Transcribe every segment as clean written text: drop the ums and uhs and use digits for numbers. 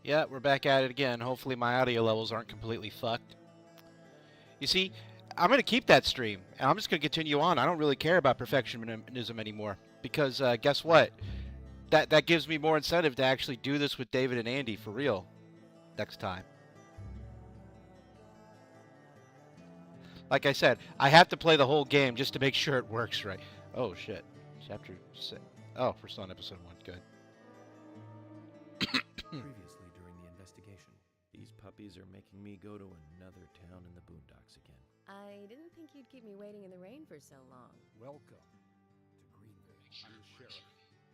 Yeah, we're back at it again. Hopefully my audio levels aren't completely fucked. You see, I'm going to keep that stream, and I'm just going to continue on. I don't really care about perfectionism anymore, because guess what? That gives me more incentive to actually do this with David and Andy for real next time. Like I said, I have to play the whole game just to make sure it works right. Oh, shit. Chapter 6. Oh, we're still on episode 1. Good. Previously during the investigation, these puppies are making me go to another town in the boondocks again. I didn't think you'd keep me waiting in the rain for so long. Welcome to Greenville. I'm the sheriff,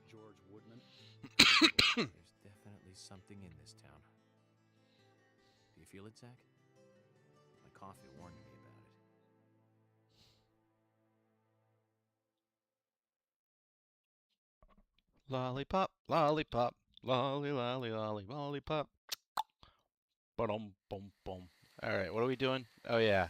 George Woodman. There's definitely something in this town. Do you feel it, Zach? My coffee warned me about it. Lollipop, lollipop, lolly, lolly, lolly, lollipop. Ba-dum, boom, boom. All right, what are we doing? Oh, yeah.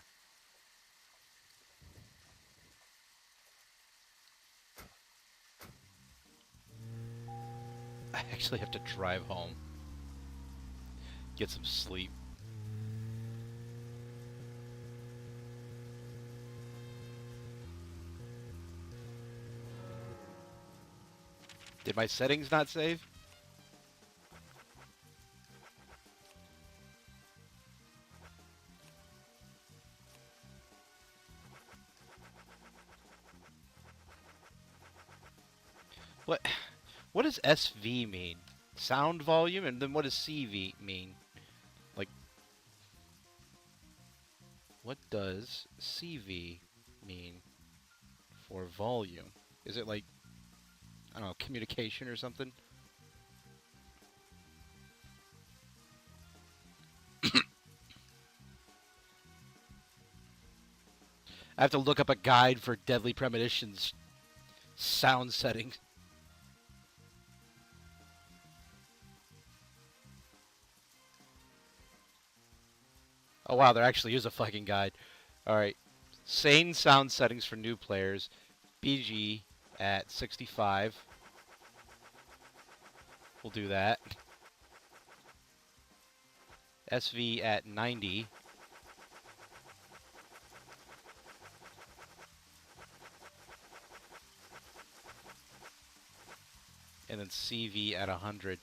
I actually have to drive home. Get some sleep. Did my settings not save? What does SV mean? Sound volume? And then what does CV mean? Like, what does CV mean for volume? Is it like, I don't know, communication or something? I have to look up a guide for Deadly Premonitions sound settings. Oh wow, there actually is a fucking guide. Alright. Sane sound settings for new players. BG at 65. We'll do that. SV at 90. And then CV at 100.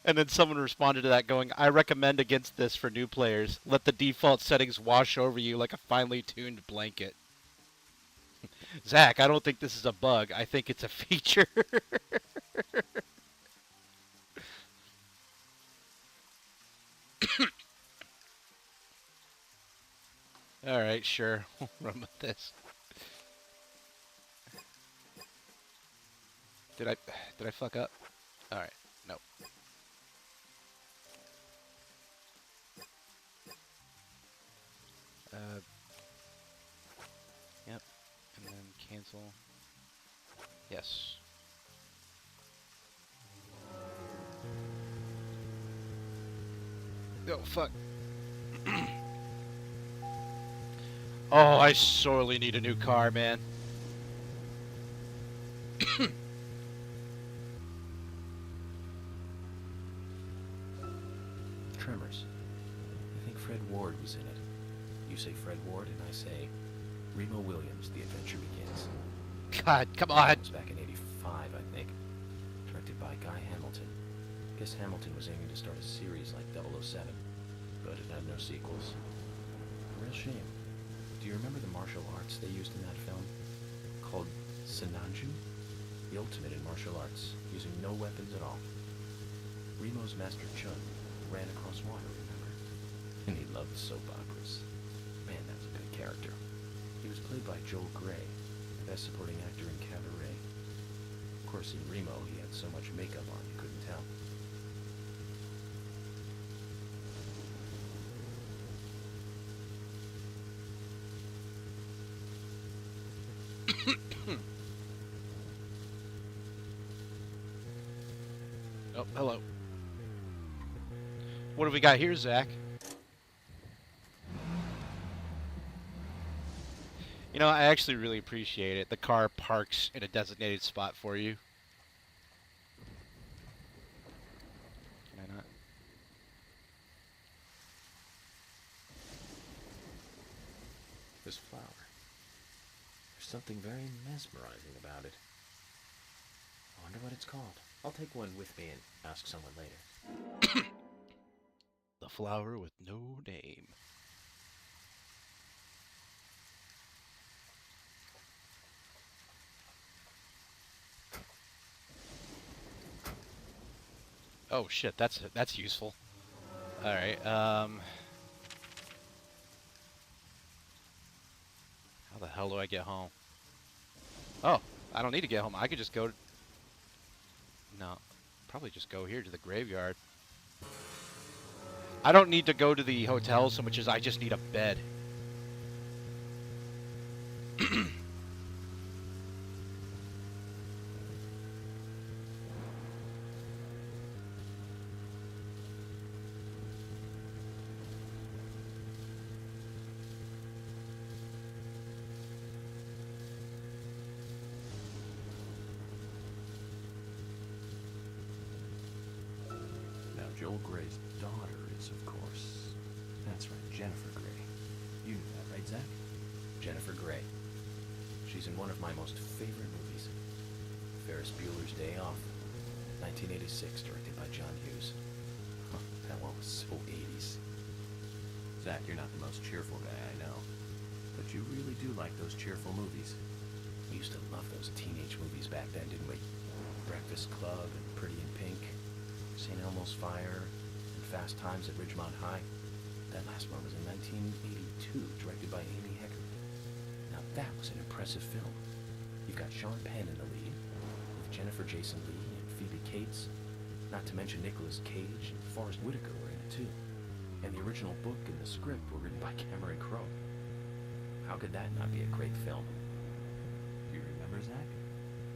And then someone responded to that going, I recommend against this for new players. Let the default settings wash over you like a finely tuned blanket. Zach, I don't think this is a bug. I think it's a feature. Alright, sure. We'll run with this. Did I fuck up? Alright, nope. Yep. And then cancel. Yes. Oh, fuck. Oh, I sorely need a new car, man. Tremors. I think Fred Ward was in it. You say Fred Ward, and I say Remo Williams, The Adventure Begins. God, come on. It was back in '85, I think. Directed by Guy Hamilton. Guess Hamilton was aiming to start a series like 007, but it had no sequels. A real shame. Do you remember the martial arts they used in that film? Called Sinanju? The ultimate in martial arts, using no weapons at all. Remo's Master Chun ran across water, remember? And he loved soap operas. Man, that's a good character. He was played by Joel Grey, the best supporting actor in Cabaret. Of course, in Remo, he had so much makeup on you couldn't tell. Oh, hello. What have we got here, Zach? You know, I actually really appreciate it. The car parks in a designated spot for you. Can I not? This flower. There's something very mesmerizing about it. I wonder what it's called. I'll take one with me and ask someone later. The flower with no name. Oh shit, that's useful. All right. How the hell do I get home? Oh, I don't need to get home. I could just go. No, probably just go here to the graveyard. I don't need to go to the hotel so much as I just need a bed. Now, Joel Gray's daughter is, of course... That's right, Jennifer Grey. You knew that, right, Zach? Jennifer Grey. She's in one of my most favorite movies. Ferris Bueller's Day Off. 1986, directed by John Hughes. Huh, that one was so 80s. Zach, you're not the most cheerful guy I know. But you really do like those cheerful movies. We used to love those teenage movies back then, didn't we? Breakfast Club and Pretty in Pink, St. Elmo's Fire, and Fast Times at Ridgemont High. That last one was in 1982, directed by Amy Heckerling. Now that was an impressive film. You've got Sean Penn in the lead, with Jennifer Jason Leigh and Phoebe Cates, not to mention Nicolas Cage and Forrest Whitaker were in it too. And the original book and the script were written by Cameron Crowe. How could that not be a great film? Do you remember, Zach?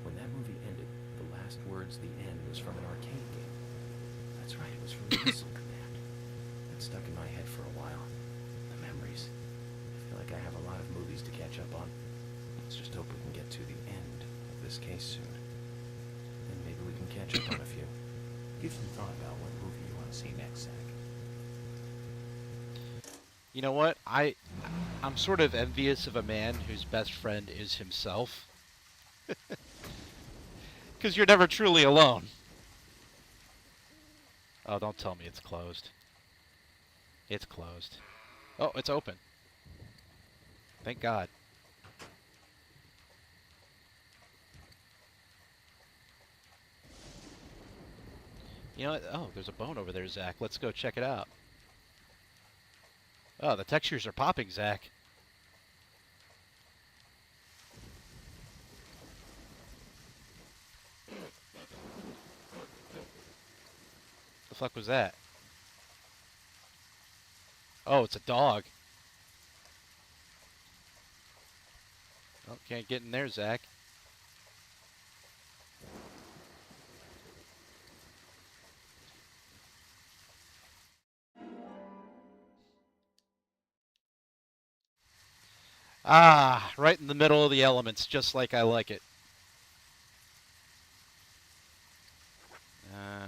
When that movie ended, the last words, the end, was from an arcade game. That's right, it was from Missile Command. That stuck in my head for a while. The memories. I feel like I have a lot of movies to catch up on. Let's just hope we can get to the end of this case soon. Then maybe we can catch up on a few. Give some thought about what movie you want to see next, Zach. You know what? I'm sort of envious of a man whose best friend is himself. Because you're never truly alone. Oh, don't tell me it's closed. It's closed. Oh, it's open. Thank God. You know what? Oh, there's a bone over there, Zach. Let's go check it out. Oh, the textures are popping, Zach. The fuck was that? Oh, it's a dog. Oh, can't get in there, Zach. Ah, right in the middle of the elements, just like I like it.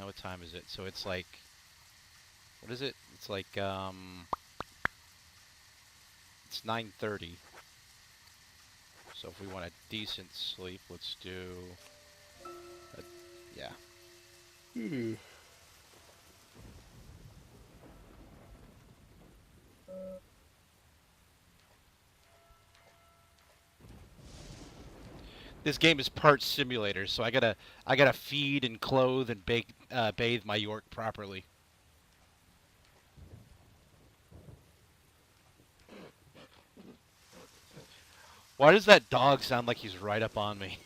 What time is it? So it's like, what is it? It's like, it's 9:30. So if we want a decent sleep, let's do, yeah. This game is part simulator, so I gotta feed and clothe and bathe my York properly. Why does that dog sound like he's right up on me?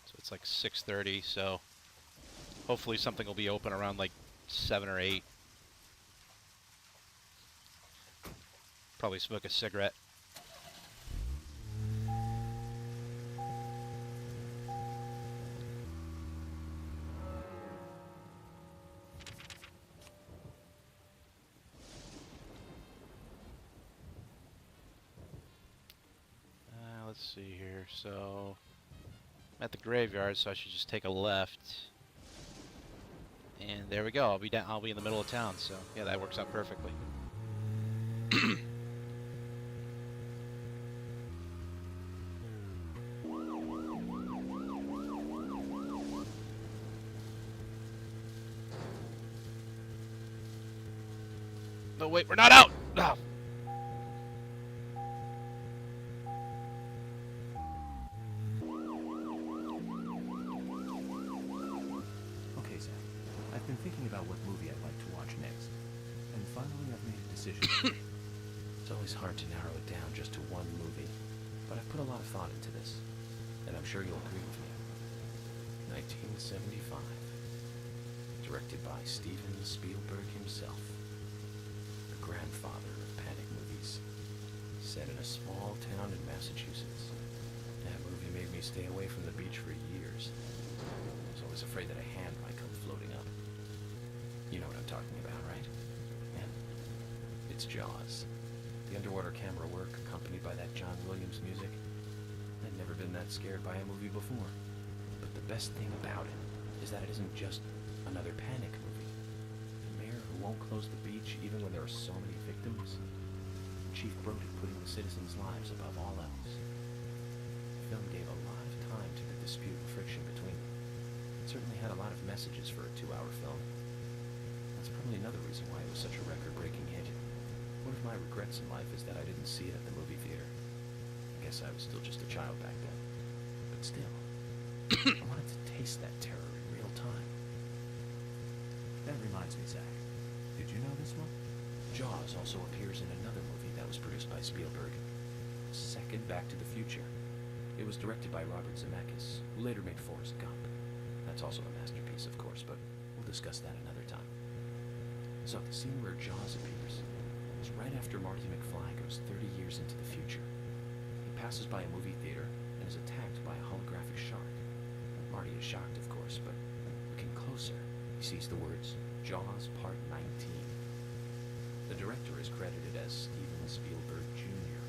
So it's like 6:30, so hopefully something will be open around like 7 or 8. Probably smoke a cigarette. Let's see here. So, I'm at the graveyard, so I should just take a left. And there we go. I'll be in the middle of town. So, yeah, that works out perfectly. No, wait, we're not out! Ah. Okay, Zach. I've been thinking about what movie I'd like to watch next. And finally, I've made a decision. It's always hard to narrow it down just to one movie. But I've put a lot of thought into this. And I'm sure you'll agree with me. 1975. Directed by Steven Spielberg himself. The grandfather of panic movies. Set in a small town in Massachusetts. That movie made me stay away from the beach for years. I was always afraid that a hand might come floating up. You know what I'm talking about, right? Yeah. It's Jaws. The underwater camera work accompanied by that John Williams music. I'd never been that scared by a movie before. But the best thing about it is that it isn't just another panic movie. The mayor who won't close the beach even when there are so many victims. And Chief Brody putting the citizens' lives above all else. The film gave a lot of time to the dispute and friction between them. It certainly had a lot of messages for a 2-hour film. That's probably another reason why it was such a record-breaking hit. One of my regrets in life is that I didn't see it at the movie theater. I guess I was still just a child back then. But still, I wanted to taste that terror in real time. That reminds me, Zach. Did you know this one? Jaws also appears in another movie that was produced by Spielberg. Second Back to the Future. It was directed by Robert Zemeckis, who later made Forrest Gump. That's also a masterpiece, of course, but we'll discuss that another time. So the scene where Jaws appears is right after Marty McFly goes 30 years into the future. He passes by a movie theater and is attacked by a holographic shark. Marty is shocked, of course, but looking closer, he sees the words, Jaws Part 19. The director is credited as Steven Spielberg Jr.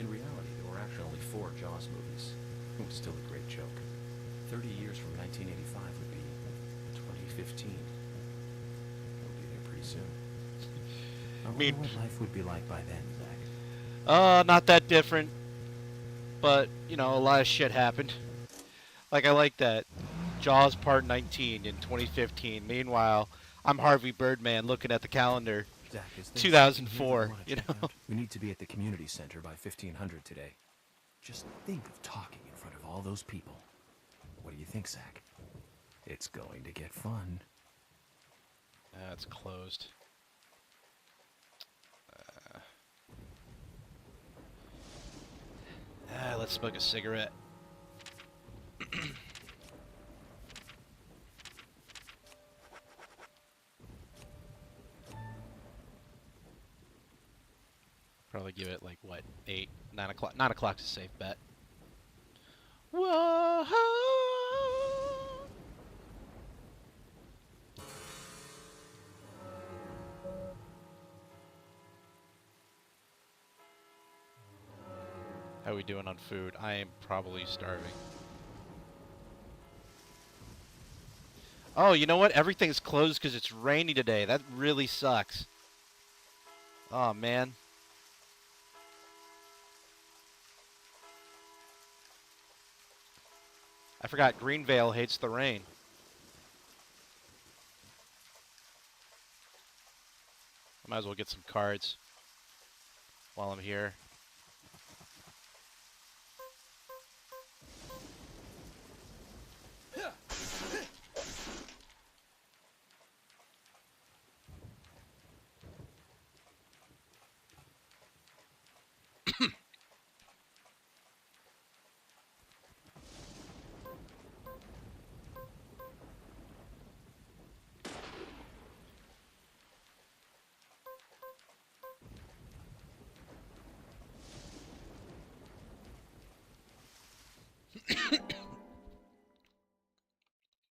In reality, there were actually only 4 Jaws movies. It was still a great joke. 30 years from 1985 would be 2015. We'll be there pretty soon. I wonder what life would be like by then, Zach. Not that different. But, you know, a lot of shit happened. Like, I like that. Jaws Part 19 in 2015. Meanwhile, I'm Harvey Birdman looking at the calendar. Zach, is this 2004, wanna you check know? out? We need to be at the community center by 1500 today. Just think of talking in front of all those people. What do you think, Zach? It's going to get fun. It's closed. Let's smoke a cigarette. Probably give it like what, 8, 9 o'clock. 9 o'clock's a safe bet. Whoa! How are we doing on food? I am probably starving. Oh, you know what? Everything's closed because it's rainy today. That really sucks. Oh, man. I forgot Greenvale hates the rain. I might as well get some cards while I'm here.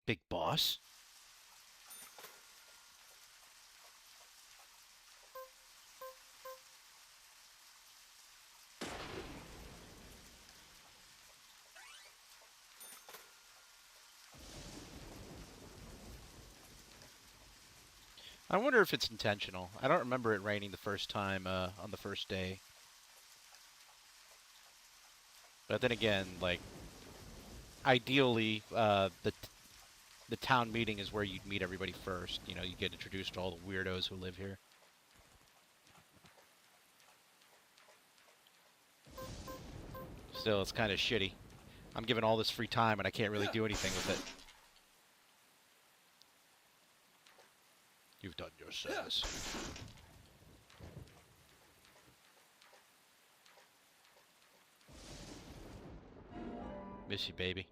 Big boss? I wonder if it's intentional. I don't remember it raining the first time on the first day. But then again, like, ideally, the town meeting is where you'd meet everybody first. You know, you get introduced to all the weirdos who live here. Still, it's kind of shitty. I'm given all this free time and I can't really do anything with it. You've done your service. Miss you, baby.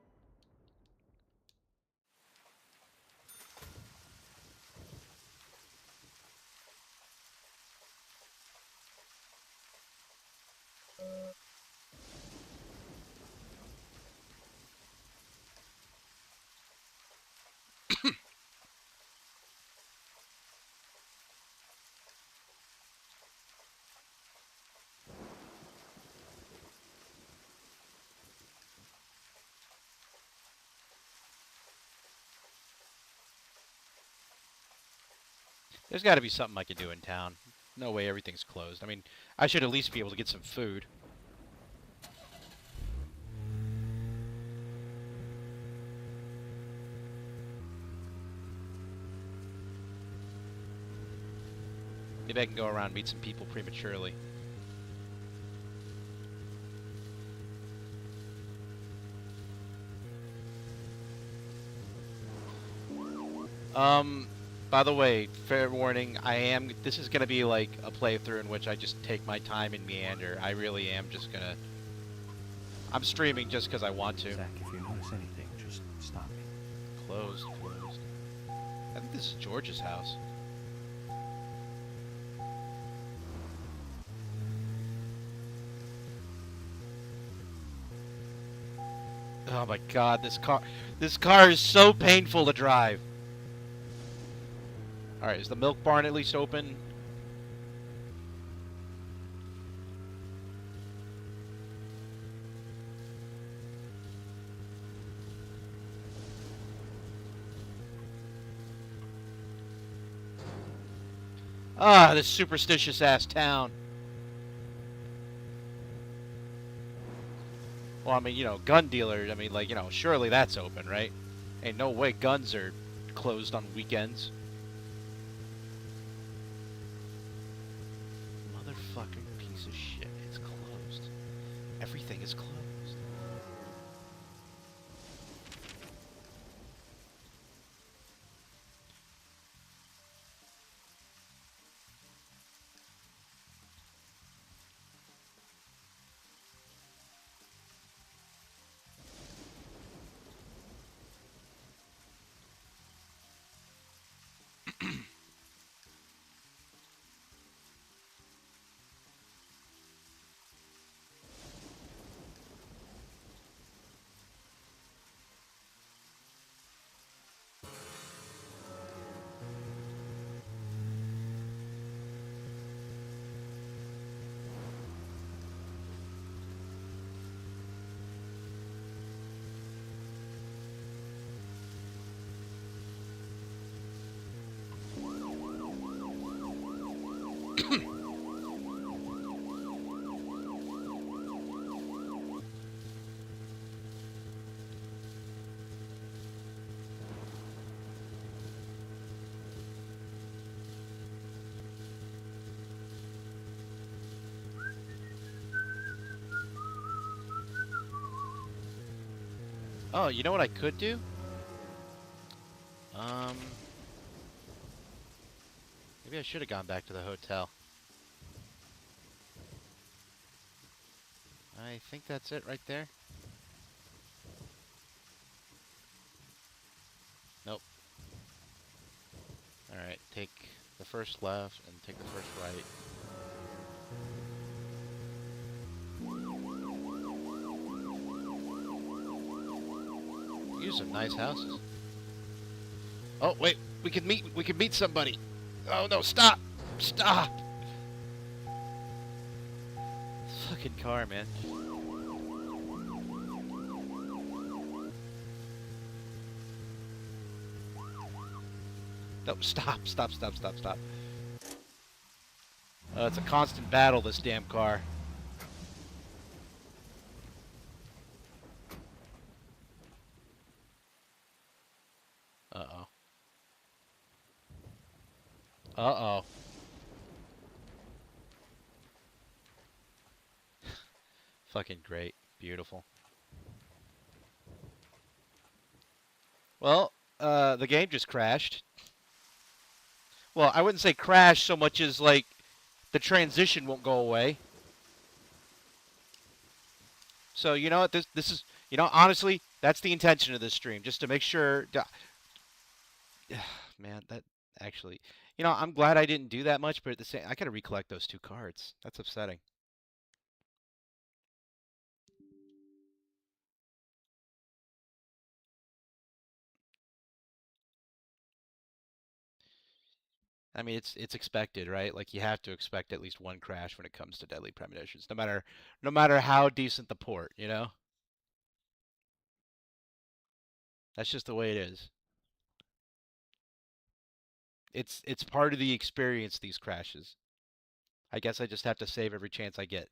There's got to be something I could do in town. No way everything's closed. I mean, I should at least be able to get some food. Maybe I can go around and meet some people prematurely. By the way, fair warning, this is gonna be like a playthrough in which I just take my time and meander. I really am just gonna... I'm streaming just because I want to. Zach, if you notice anything, just stop me. Closed. I think this is George's house. Oh my god, this car is so painful to drive. Alright, is the milk barn at least open? Ah, this superstitious ass town. Well, I mean, you know, gun dealers, I mean, like, you know, surely that's open, right? Ain't no way guns are closed on weekends. Motherfucking piece of shit. It's closed. Everything is closed. Oh, you know what I could do? Maybe I should have gone back to the hotel. I think that's it right there. Nope. Alright, take the first left and take the first right. These are nice houses. Oh wait, we could meet somebody. Oh no, stop! Stop! Fucking car, man. No, stop. It's a constant battle, this damn car. Uh-oh. Uh-oh. Fucking great. Beautiful. Well, the game just crashed. Well, I wouldn't say crash so much as, like, the transition won't go away. So, you know what? This is, you know, honestly, that's the intention of this stream, just to make sure. Man, that actually, you know, I'm glad I didn't do that much, but at the same, I gotta recollect those 2 cards. That's upsetting. I mean, it's expected, right? Like you have to expect at least one crash when it comes to Deadly Premonitions, no matter how decent the port, you know? That's just the way it is. It's part of the experience, these crashes. I guess I just have to save every chance I get.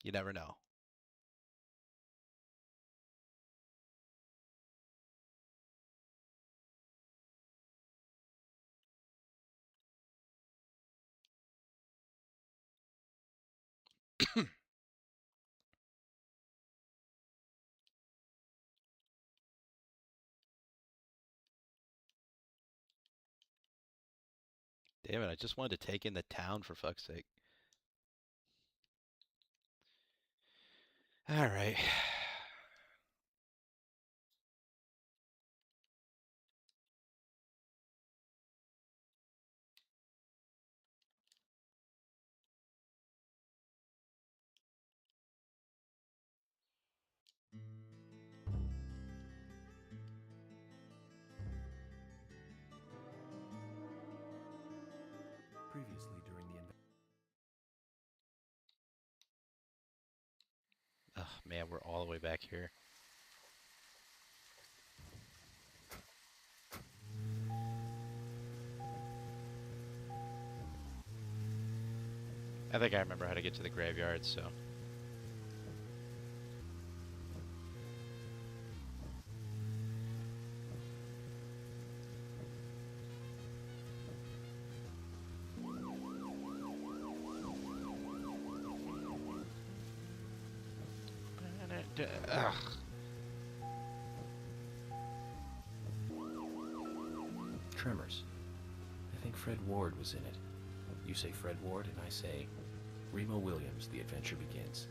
You never know. Damn it, I just wanted to take in the town for fuck's sake. All right. Previously during the Oh man, we're all the way back here. I think I remember how to get to the graveyard, so. Ugh. Tremors. I think Fred Ward was in it. You say Fred Ward, and I say Remo Williams, The Adventure Begins.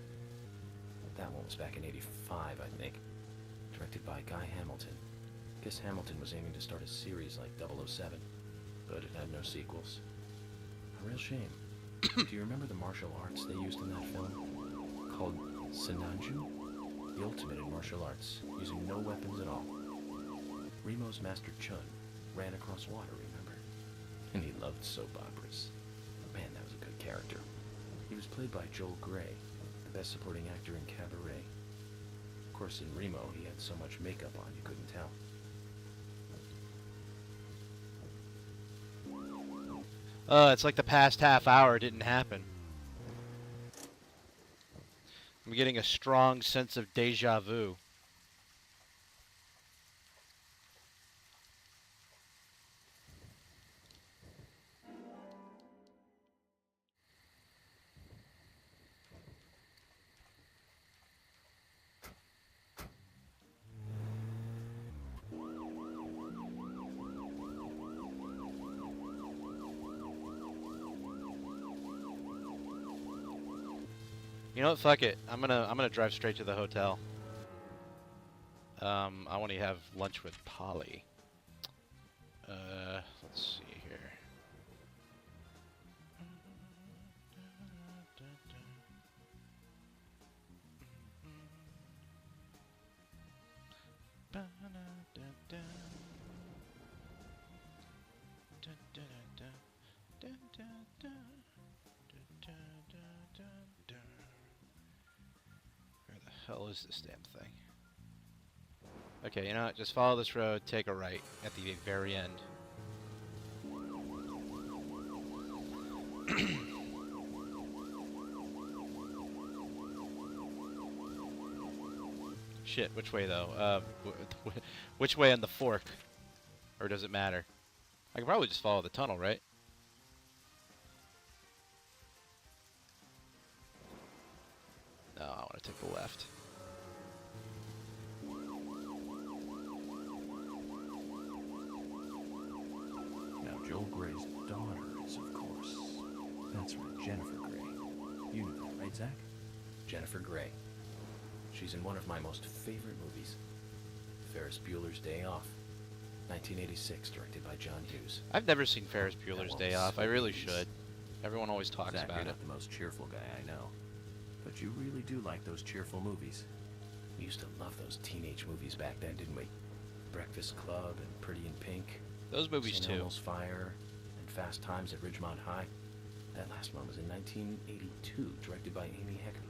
That one was back in '85, I think. Directed by Guy Hamilton. Guess Hamilton was aiming to start a series like 007, but it had no sequels. A real shame. Do you remember the martial arts they used in that film? Called Sinanju? The ultimate in martial arts, using no weapons at all. Remo's Master Chun ran across water, remember? And he loved soap operas. Man, that was a good character. He was played by Joel Grey, the best supporting actor in Cabaret. Of course, in Remo, he had so much makeup on you couldn't tell. It's like the past half hour didn't happen. I'm getting a strong sense of deja vu. You know what? Fuck it. I'm gonna drive straight to the hotel. I want to have lunch with Polly. Let's see here. Where the hell is this damn thing? Okay, you know what? Just follow this road, take a right at the very end. Shit, which way though? Which way on the fork? Or does it matter? I can probably just follow the tunnel, right? No, I want to take the left. Now, Joel Gray's daughter is, of course. That's right, Jennifer Grey. You knew that, right, Zach? Jennifer Grey. She's in one of my most favorite movies, Ferris Bueller's Day Off, 1986, directed by John Hughes. I've never seen Ferris Bueller's Day Off. I really should. Everyone always talks Zach, about you're it. not the most cheerful guy I know, but you really do like those cheerful movies. We used to love those teenage movies back then, didn't we? Breakfast Club and Pretty in Pink. Those movies St. too. Elmo's Fire and Fast Times at Ridgemont High. That last one was in 1982, directed by Amy Heckerling.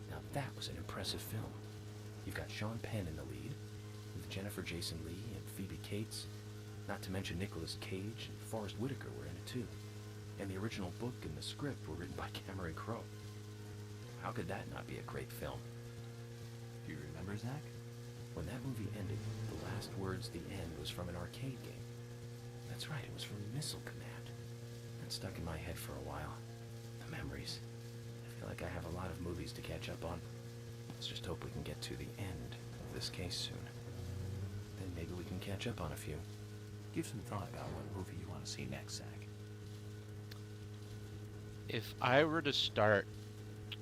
Now that was an impressive film. You've got Sean Penn in the lead, with Jennifer Jason Leigh and Phoebe Cates, not to mention Nicolas Cage and Forrest Whitaker were in it too. And the original book and the script were written by Cameron Crowe. How could that not be a great film? Do you remember, Zach? When that movie ended, the last words, "the end," was from an arcade game. That's right, it was from Missile Command. That stuck in my head for a while. The memories. I feel like I have a lot of movies to catch up on. Let's just hope we can get to the end of this case soon. Then maybe we can catch up on a few. Give some thought about what movie you want to see next, Zach. If I were to start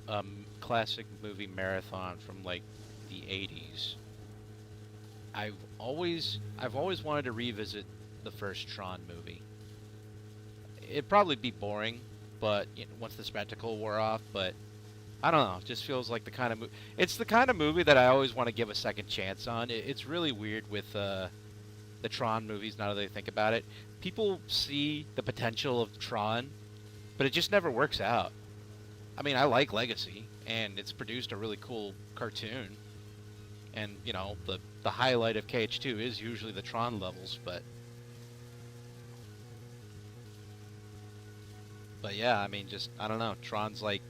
a classic movie marathon from like the 80s, I've always wanted to revisit the first Tron movie. It'd probably be boring, but once the spectacle wore off, but I don't know, it just feels like the kind of it's the kind of movie that I always want to give a second chance on. It's really weird with the Tron movies now that I think about it. People see the potential of Tron, but it just never works out. I mean, I like Legacy, and it's produced a really cool cartoon. And, you know, the highlight of KH2 is usually the Tron levels, but yeah, I mean, just, I don't know, Tron's like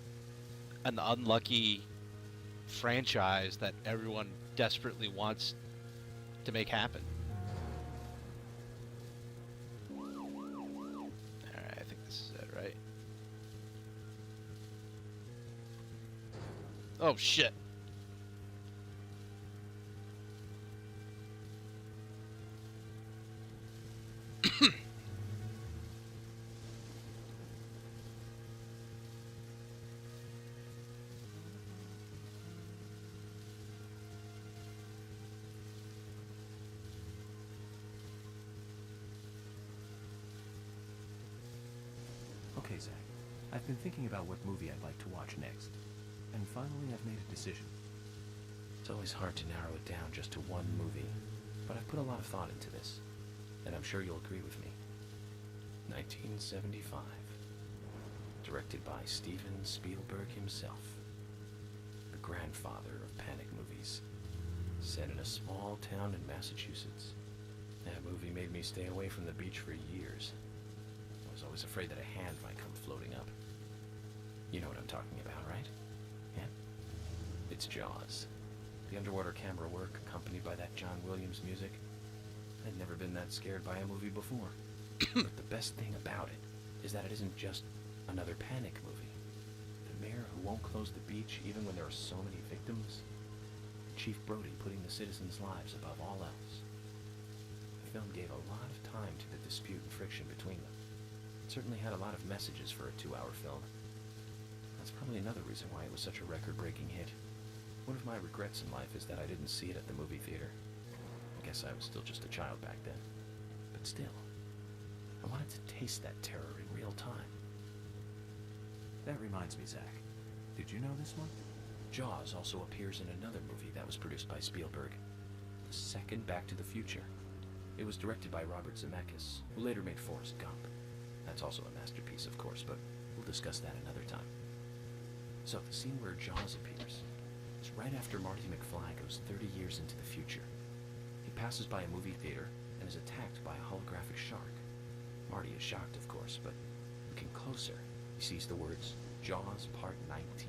an unlucky franchise that everyone desperately wants to make happen. Alright, I think this is it, right? Oh, shit. Okay, Zach. I've been thinking about what movie I'd like to watch next. And finally, I've made a decision. It's always hard to narrow it down just to one movie, but I've put a lot of thought into this, and I'm sure you'll agree with me. 1975. Directed by Steven Spielberg himself. The grandfather of panic movies. Set in a small town in Massachusetts. That movie made me stay away from the beach for years. I was always afraid that a hand might come floating up. You know what I'm talking about, right? Yeah? It's Jaws. The underwater camera work accompanied by that John Williams music. I'd never been that scared by a movie before. But the best thing about it is that it isn't just another panic movie. The mayor who won't close the beach even when there are so many victims. Chief Brody putting the citizens' lives above all else. The film gave a lot of time to the dispute and friction between them. It certainly had a lot of messages for a 2-hour film. That's probably another reason why it was such a record-breaking hit. One of my regrets in life is that I didn't see it at the movie theater. I guess I was still just a child back then. But still, I wanted to taste that terror in real time. That reminds me, Zach. Did you know this one? Jaws also appears in another movie that was produced by Spielberg. the second Back to the Future. It was directed by Robert Zemeckis, who later made Forrest Gump. That's also a masterpiece, of course, but we'll discuss that another time. So, the scene where Jaws appears is right after Marty McFly goes 30 years into the future. He passes by a movie theater and is attacked by a holographic shark. Marty is shocked, of course, but looking closer, he sees the words, Jaws Part 19.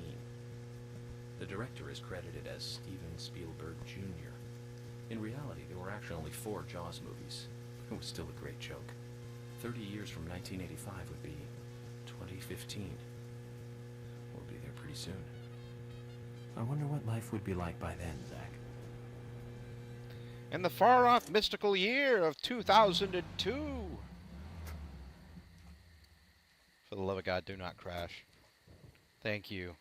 The director is credited as Steven Spielberg Jr. In reality, there were actually only 4 Jaws movies. It was still a great joke. 30 years from 1985 would be 2015. We'll be there pretty soon. I wonder what life would be like by then, Zach. In the far-off mystical year of 2002. For the love of God, do not crash. Thank you.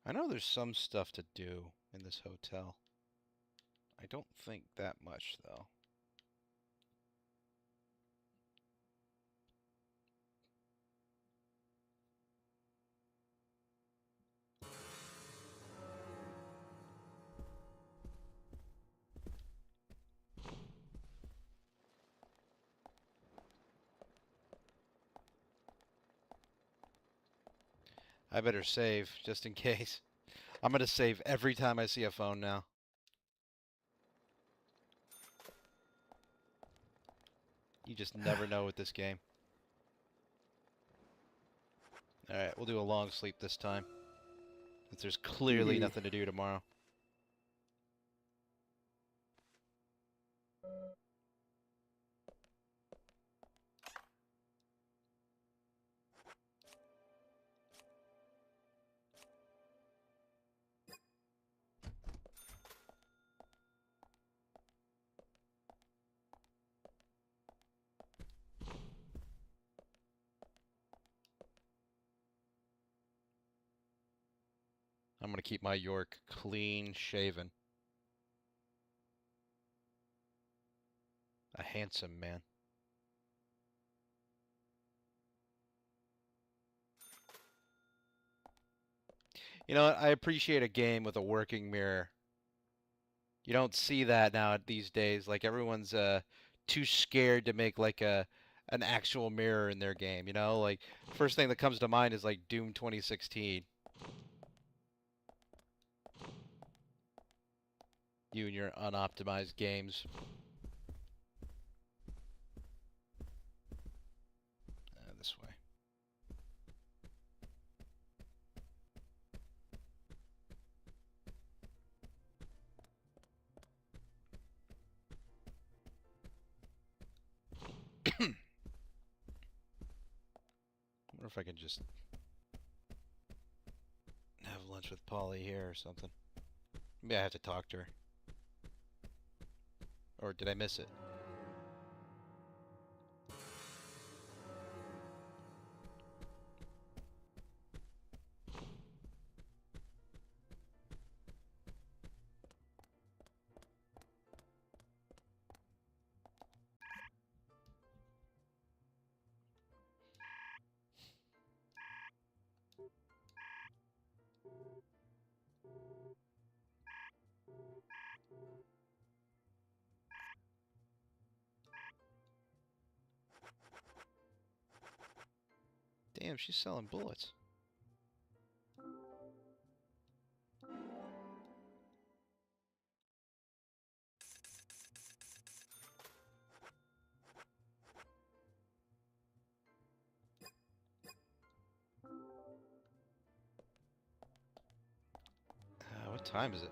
I know there's some stuff to do in this hotel. I don't think that much, though. I better save, just in case. I'm gonna save every time I see a phone now. You just never know with this game. Alright, we'll do a long sleep this time, since there's clearly nothing to do tomorrow. I'm gonna keep my York clean shaven. A handsome man. You know what? I appreciate a game with a working mirror. You don't see that now these days. Like everyone's too scared to make like an actual mirror in their game, you know? Like first thing that comes to mind is like Doom 2016. You and your unoptimized games. This way. I wonder if I can just have lunch with Polly here or something. Maybe I have to talk to her. Or did I miss it? Damn, she's selling bullets. What time is it?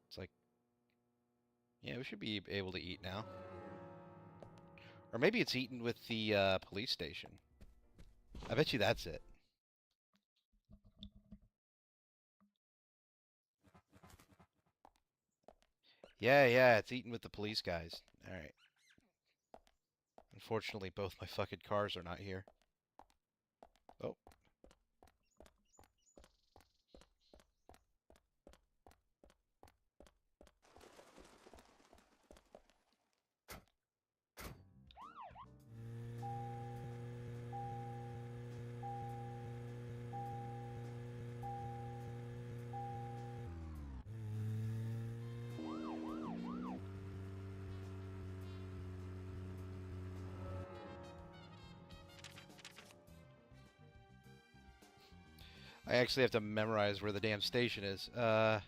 It's like we should be able to eat now. Or maybe it's eaten with the police station. I bet you that's it. Yeah, it's eaten with the police guys. Alright. Unfortunately, both my fucking cars are not here. Oh. I actually have to memorize where the damn station is. Okay,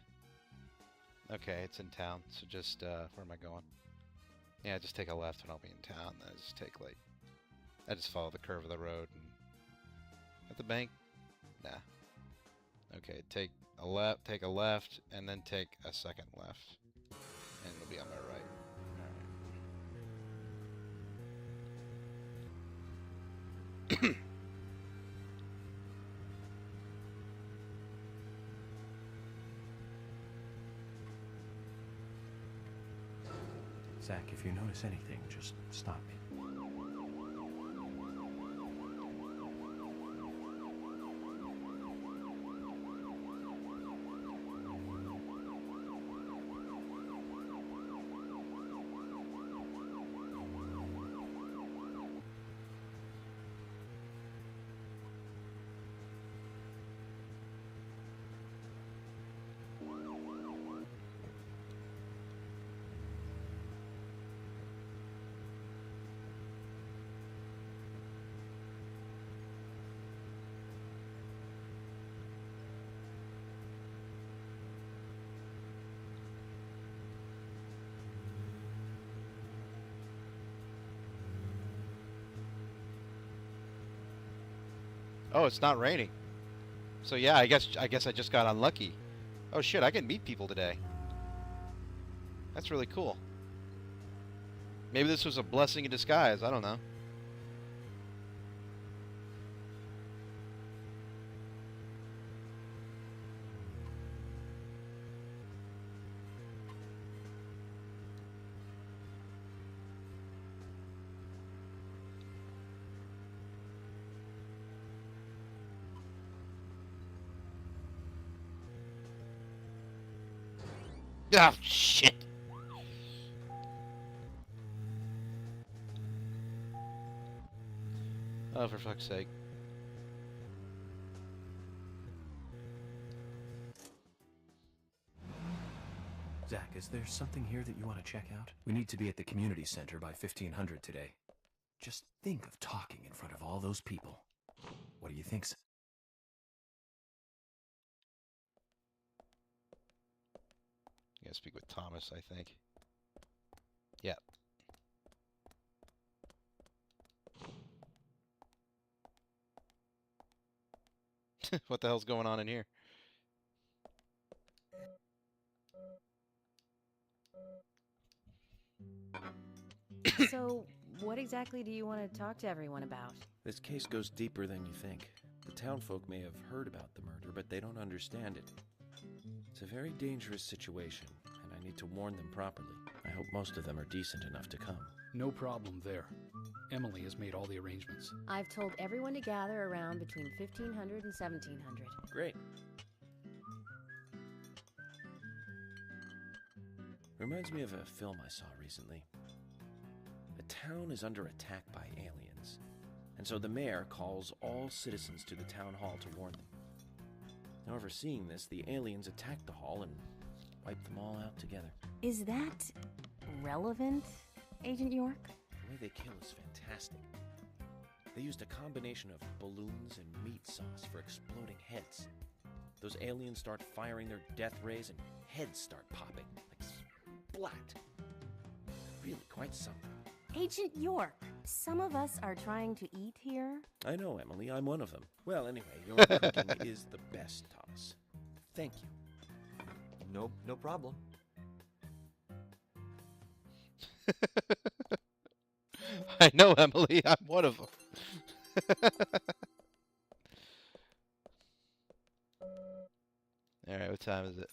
it's in town, so just, where am I going? Yeah, just take a left and I'll be in town. I just take, like, I just follow the curve of the road and... At the bank? Nah. Okay, take a left, and then take a second left. And it'll be on my right. Alright. Zach, if you notice anything, just stop me. Oh, it's not raining. So yeah, I guess I just got unlucky. Oh shit, I can meet people today. That's really cool. Maybe this was a blessing in disguise, I don't know. Ah, shit. Oh, for fuck's sake. Zach, is there something here that you want to check out? We need to be at the community center by 1500 today. Just think of talking in front of all those people. What do you think? I gotta speak with Thomas, I think. Yeah. What the hell's going on in here? So, what exactly do you want to talk to everyone about? This case goes deeper than you think. The townfolk may have heard about the murder, but they don't understand it. It's a very dangerous situation, and I need to warn them properly. I hope most of them are decent enough to come. No problem there. Emily has made all the arrangements. I've told everyone to gather around between 1500 and 1700. Great. Reminds me of a film I saw recently. The town is under attack by aliens, and so the mayor calls all citizens to the town hall to warn them. However, seeing this, the aliens attack the hall and wipe them all out together. Is that relevant, Agent York? The way they kill is fantastic. They used a combination of balloons and meat sauce for exploding heads. Those aliens start firing their death rays and heads start popping, like splat. Really quite something. Agent York, some of us are trying to eat here. I know, Emily, I'm one of them. Well, anyway, your cooking is the best, Thomas. Thank you. No problem. I know, Emily. I'm one of them. All right, what time is it?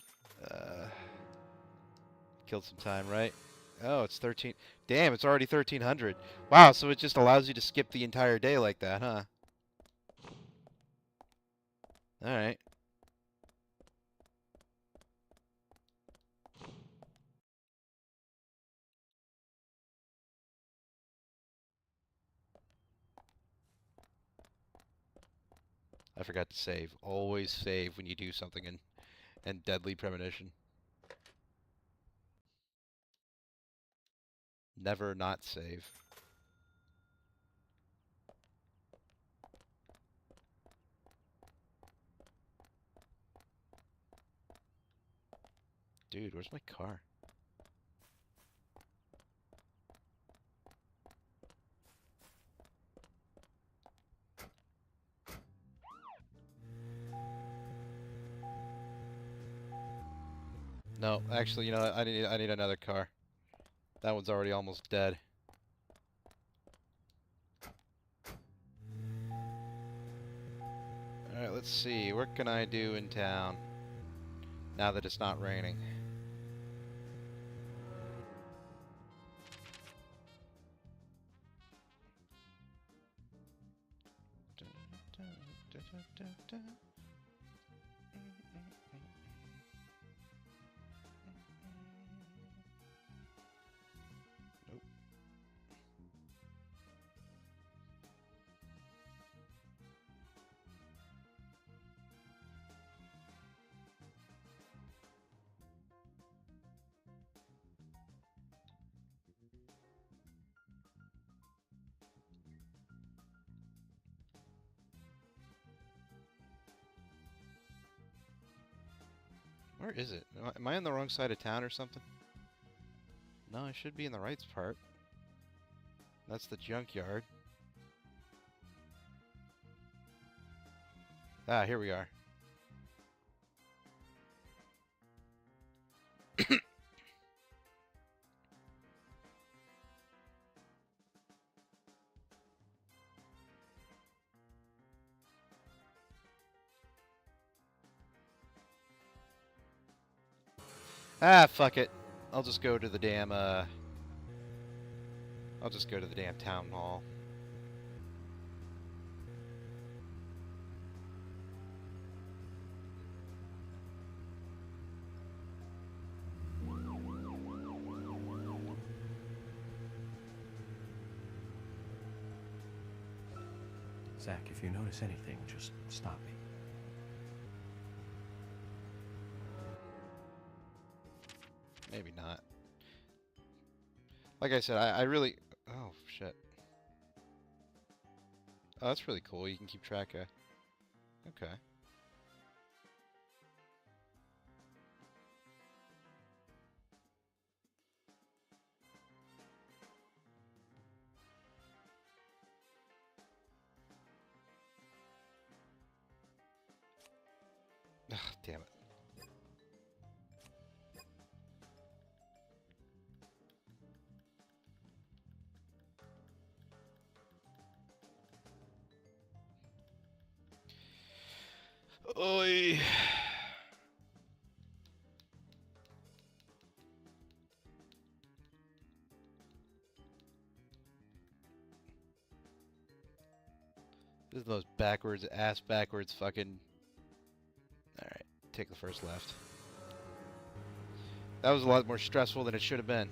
Killed some time, right? Oh, it's 13. Damn, it's already 1300. Wow, so it just allows you to skip the entire day like that, huh? All right. I forgot to save. Always save when you do something in Deadly Premonition. Never not save. Dude, where's my car? No, actually, you know what? I need another car. That one's already almost dead. Alright, let's see. What can I do in town now that it's not raining? Nope. Where is it? Am I on the wrong side of town or something? No, I should be in the right part. That's the junkyard. Ah, here we are. Ah, fuck it. I'll just go to the damn, I'll just go to the damn town hall. Zach, if you notice anything, just stop me. Maybe not. Like I said, I really... Oh, shit. Oh, that's really cool. You can keep track of... Okay. Ugh, damn it. Oi. This is the most backwards, ass backwards fucking... Alright, take the first left. That was a lot more stressful than it should have been.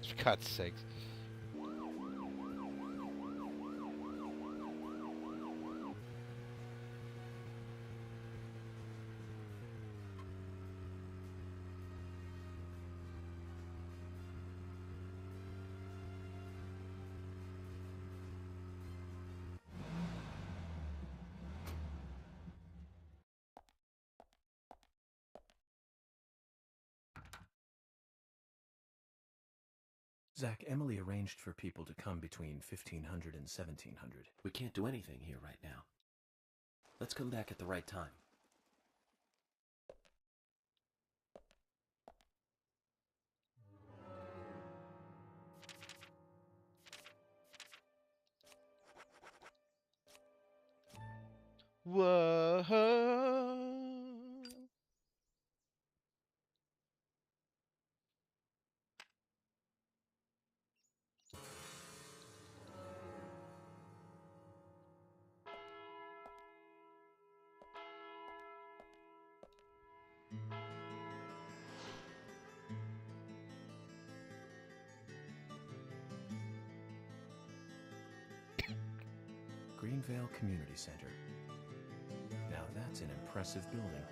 For God's sakes. Zach, Emily arranged for people to come between 1500 and 1700. We can't do anything here right now. Let's come back at the right time. Whoa. Greenvale Community Center. Now that's an impressive building.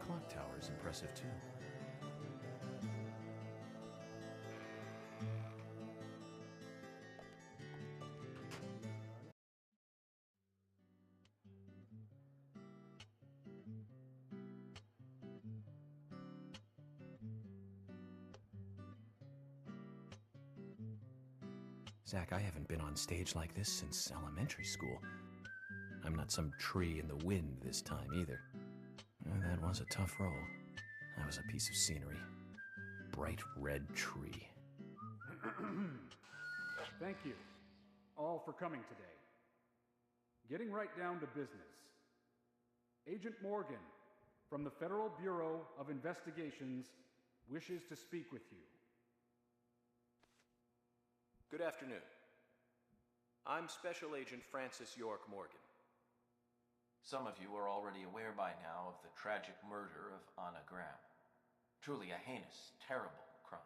Clock tower is impressive too. Zach, I haven't been on stage like this since elementary school. I'm not some tree in the wind this time either. That was a tough role. That was a piece of scenery. Bright red tree. Thank you all for coming today. Getting right down to business. Agent Morgan from the Federal Bureau of Investigations wishes to speak with you. Good afternoon. I'm Special Agent Francis York Morgan. Some of you are already aware by now of the tragic murder of Anna Graham. Truly a heinous, terrible crime.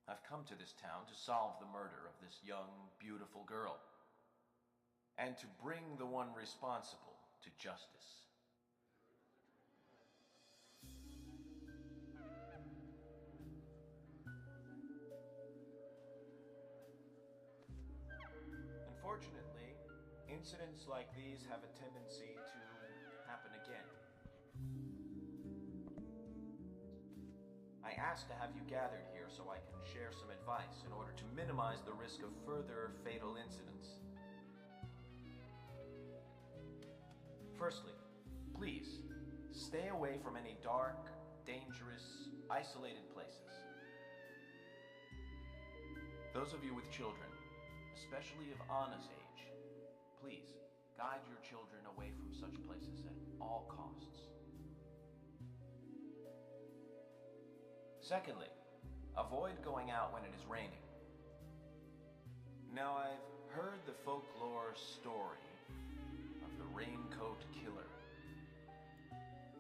I've come to this town to solve the murder of this young, beautiful girl, and to bring the one responsible to justice. Unfortunately, incidents like these have a tendency to happen again. I asked to have you gathered here so I can share some advice in order to minimize the risk of further fatal incidents. Firstly, please, stay away from any dark, dangerous, isolated places. Those of you with children, especially of Anna's age, please guide your children away from such places at all costs. Secondly, avoid going out when it is raining. Now, I've heard the folklore story of the Raincoat Killer.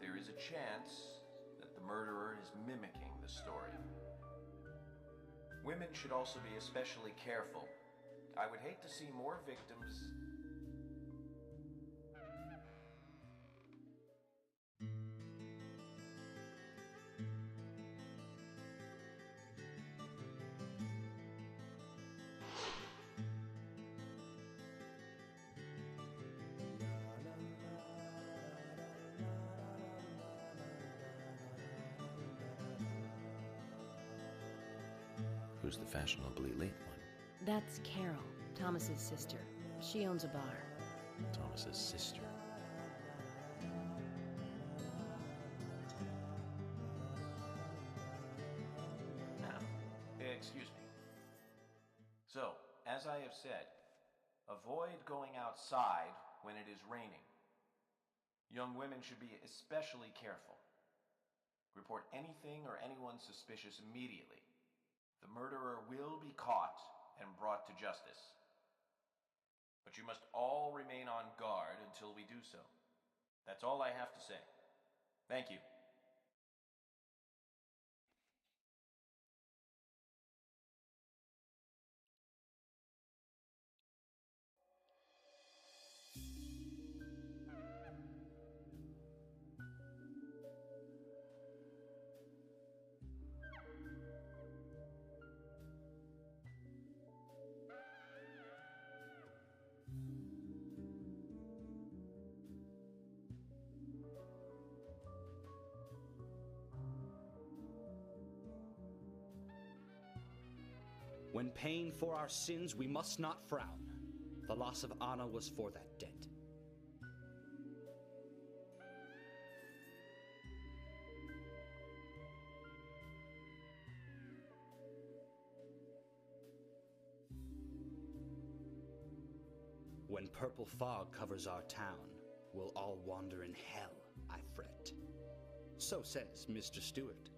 There is a chance that the murderer is mimicking the story. Women should also be especially careful. I would hate to see more victims. Who's the fashionably late one? That's Carol, Thomas's sister. She owns a bar. Thomas's sister. Now, excuse me. So, as I have said, avoid going outside when it is raining. Young women should be especially careful. Report anything or anyone suspicious immediately. The murderer will be caught and brought to justice. But you must all remain on guard until we do so. That's all I have to say. Thank you. When paying for our sins, we must not frown. The loss of Anna was for that debt. When purple fog covers our town, we'll all wander in hell, I fret. So says Mr. Stewart.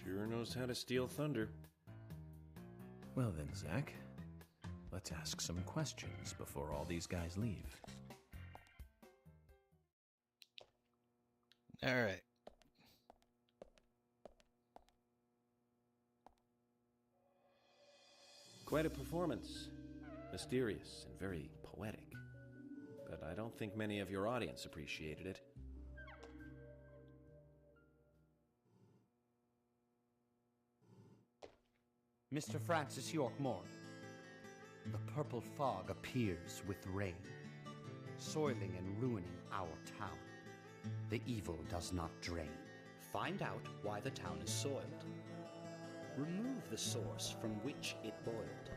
Sure knows how to steal thunder. Well then, Zach, let's ask some questions before all these guys leave. All right. Quite a performance. Mysterious and very poetic. But I don't think many of your audience appreciated it. Mr. Francis York Morgan, the purple fog appears with rain, soiling and ruining our town. The evil does not drain. Find out why the town is soiled. Remove the source from which it boiled.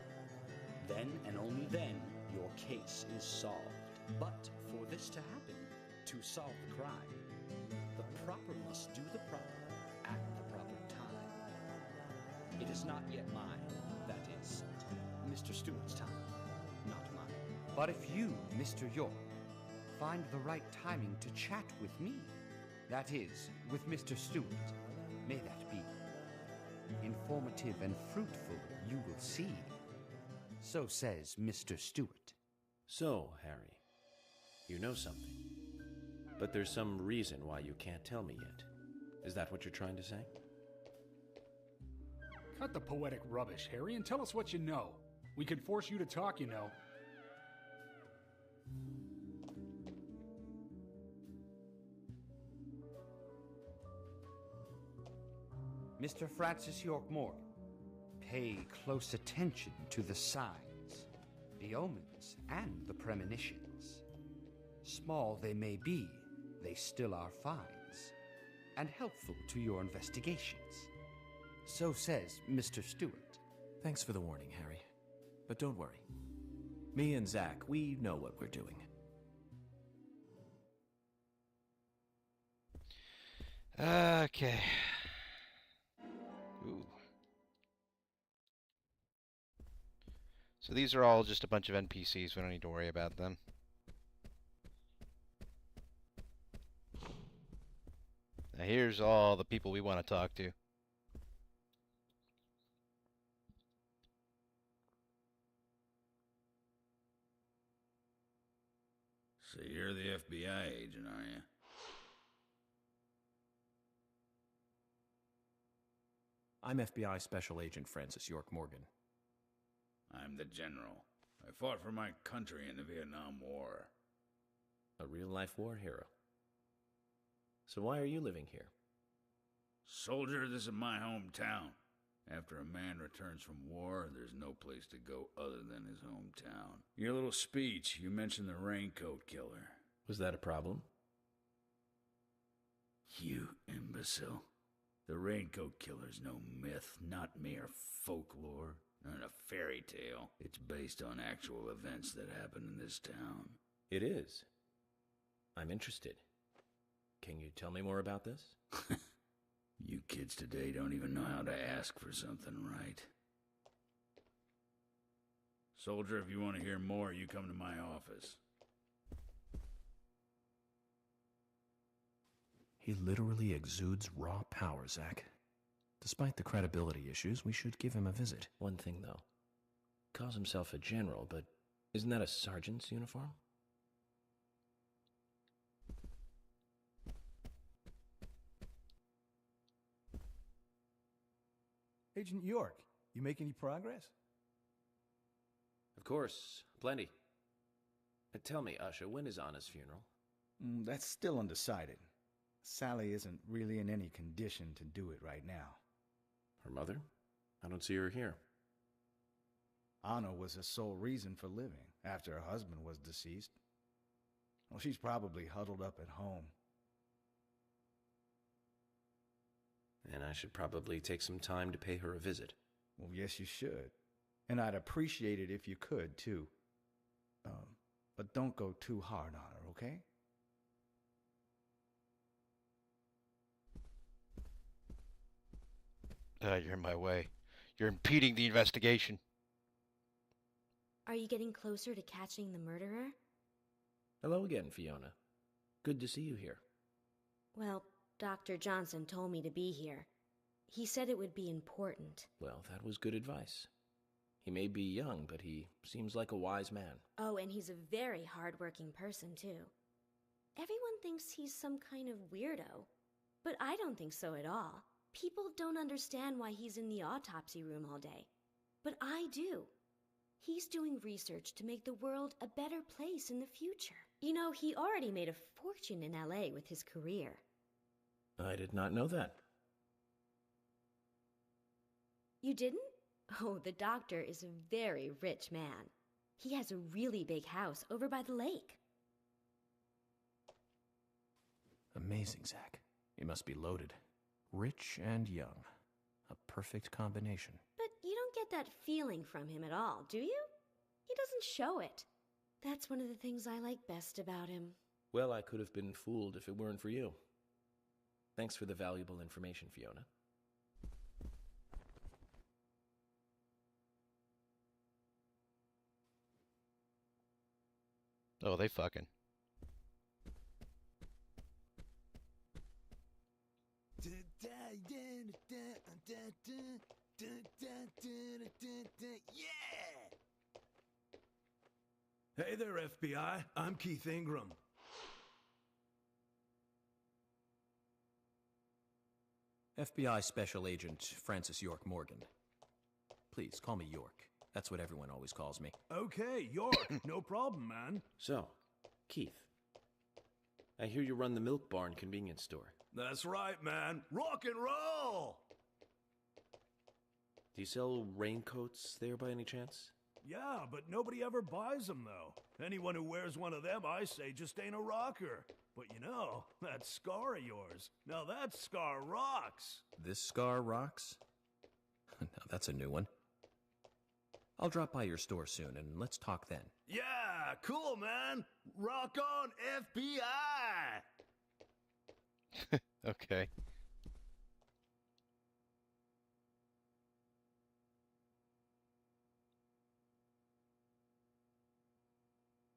Then and only then your case is solved. But for this to happen, to solve the crime, the proper must do the proper at the proper time. It is not yet mine, that is, Mr. Stewart's time, not mine. But if you, Mr. York, find the right timing to chat with me, that is, with Mr. Stewart, may that be. Informative and fruitful, you will see. So says Mr. Stewart. So, Harry, you know something. But there's some reason why you can't tell me yet. Is that what you're trying to say? Cut the poetic rubbish, Harry, and tell us what you know. We can force you to talk, you know. Mr. Francis York Morgan, pay close attention to the signs, the omens, and the premonitions. Small they may be, they still are finds, and helpful to your investigations. So says Mr. Stewart. Thanks for the warning, Harry. But don't worry. Me and Zach, we know what we're doing. Okay. Ooh. So these are all just a bunch of NPCs. We don't need to worry about them. Now here's all the people we want to talk to. So you're the FBI agent, are you? I'm FBI Special Agent Francis York Morgan. I'm the general. I fought for my country in the Vietnam War. A real-life war hero. So why are you living here? Soldier, this is my hometown. After a man returns from war, there's no place to go other than his hometown. Your little speech, you mentioned the Raincoat Killer. Was that a problem? You imbecile. The Raincoat Killer's no myth, not mere folklore, not a fairy tale. It's based on actual events that happened in this town. It is. I'm interested. Can you tell me more about this? You kids today don't even know how to ask for something right. Soldier, if you want to hear more, you come to my office. He literally exudes raw power, Zach. Despite the credibility issues, we should give him a visit. One thing, though. Calls himself a general, but isn't that a sergeant's uniform? Agent York, you make any progress? Of course, plenty. Tell me, Usha, when is Anna's funeral? That's still undecided. Sally isn't really in any condition to do it right now. Her mother? I don't see her here. Anna was her sole reason for living after her husband was deceased. Well, she's probably huddled up at home. And I should probably take some time to pay her a visit. Well, yes, you should. And I'd appreciate it if you could, too. But don't go too hard on her, okay? You're in my way. You're impeding the investigation. Are you getting closer to catching the murderer? Hello again, Fiona. Good to see you here. Well, Dr. Johnson told me to be here. He said it would be important. Well, that was good advice. He may be young, but he seems like a wise man. Oh, and he's a very hard-working person, too. Everyone thinks he's some kind of weirdo, but I don't think so at all. People don't understand why he's in the autopsy room all day, but I do. He's doing research to make the world a better place in the future. You know, he already made a fortune in LA with his career. I did not know that. You didn't? Oh, the doctor is a very rich man. He has a really big house over by the lake. Amazing, Zach. He must be loaded. Rich and young. A perfect combination. But you don't get that feeling from him at all, do you? He doesn't show it. That's one of the things I like best about him. Well, I could have been fooled if it weren't for you. Thanks for the valuable information, Fiona. Oh, they fucking. Yeah! Hey there, FBI. I'm Keith Ingram. FBI Special Agent Francis York Morgan. Please, call me York. That's what everyone always calls me. Okay, York. No problem, man. So, Keith, I hear you run the Milk Barn convenience store. That's right, man. Rock and roll! Do you sell raincoats there by any chance? Yeah, but nobody ever buys them, though. Anyone who wears one of them, I say, just ain't a rocker. But you know, that scar of yours, now that scar rocks. This scar rocks? Now that's a new one. I'll drop by your store soon, and let's talk then. Yeah, cool, man. Rock on, FBI! Okay.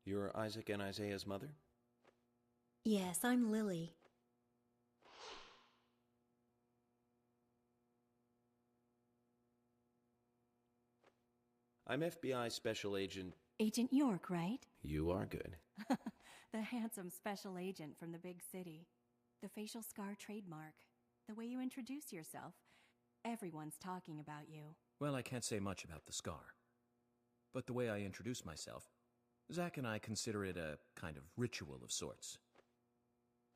You're Isaac and Isaiah's mother? Yes, I'm Lily. I'm FBI Special Agent... Agent York, right? You are good. The handsome special agent from the big city. The facial scar trademark. The way you introduce yourself. Everyone's talking about you. Well, I can't say much about the scar. But the way I introduce myself, Zach and I consider it a kind of ritual of sorts.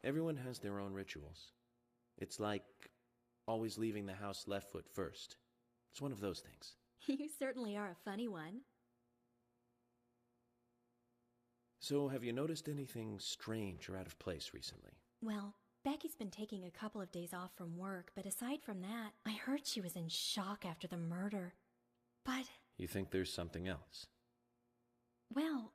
Everyone has their own rituals. It's like always leaving the house left foot first. It's one of those things. You certainly are a funny one. So, have you noticed anything strange or out of place recently? Well, Becky's been taking a couple of days off from work, but aside from that, I heard she was in shock after the murder. But... You think there's something else? Well,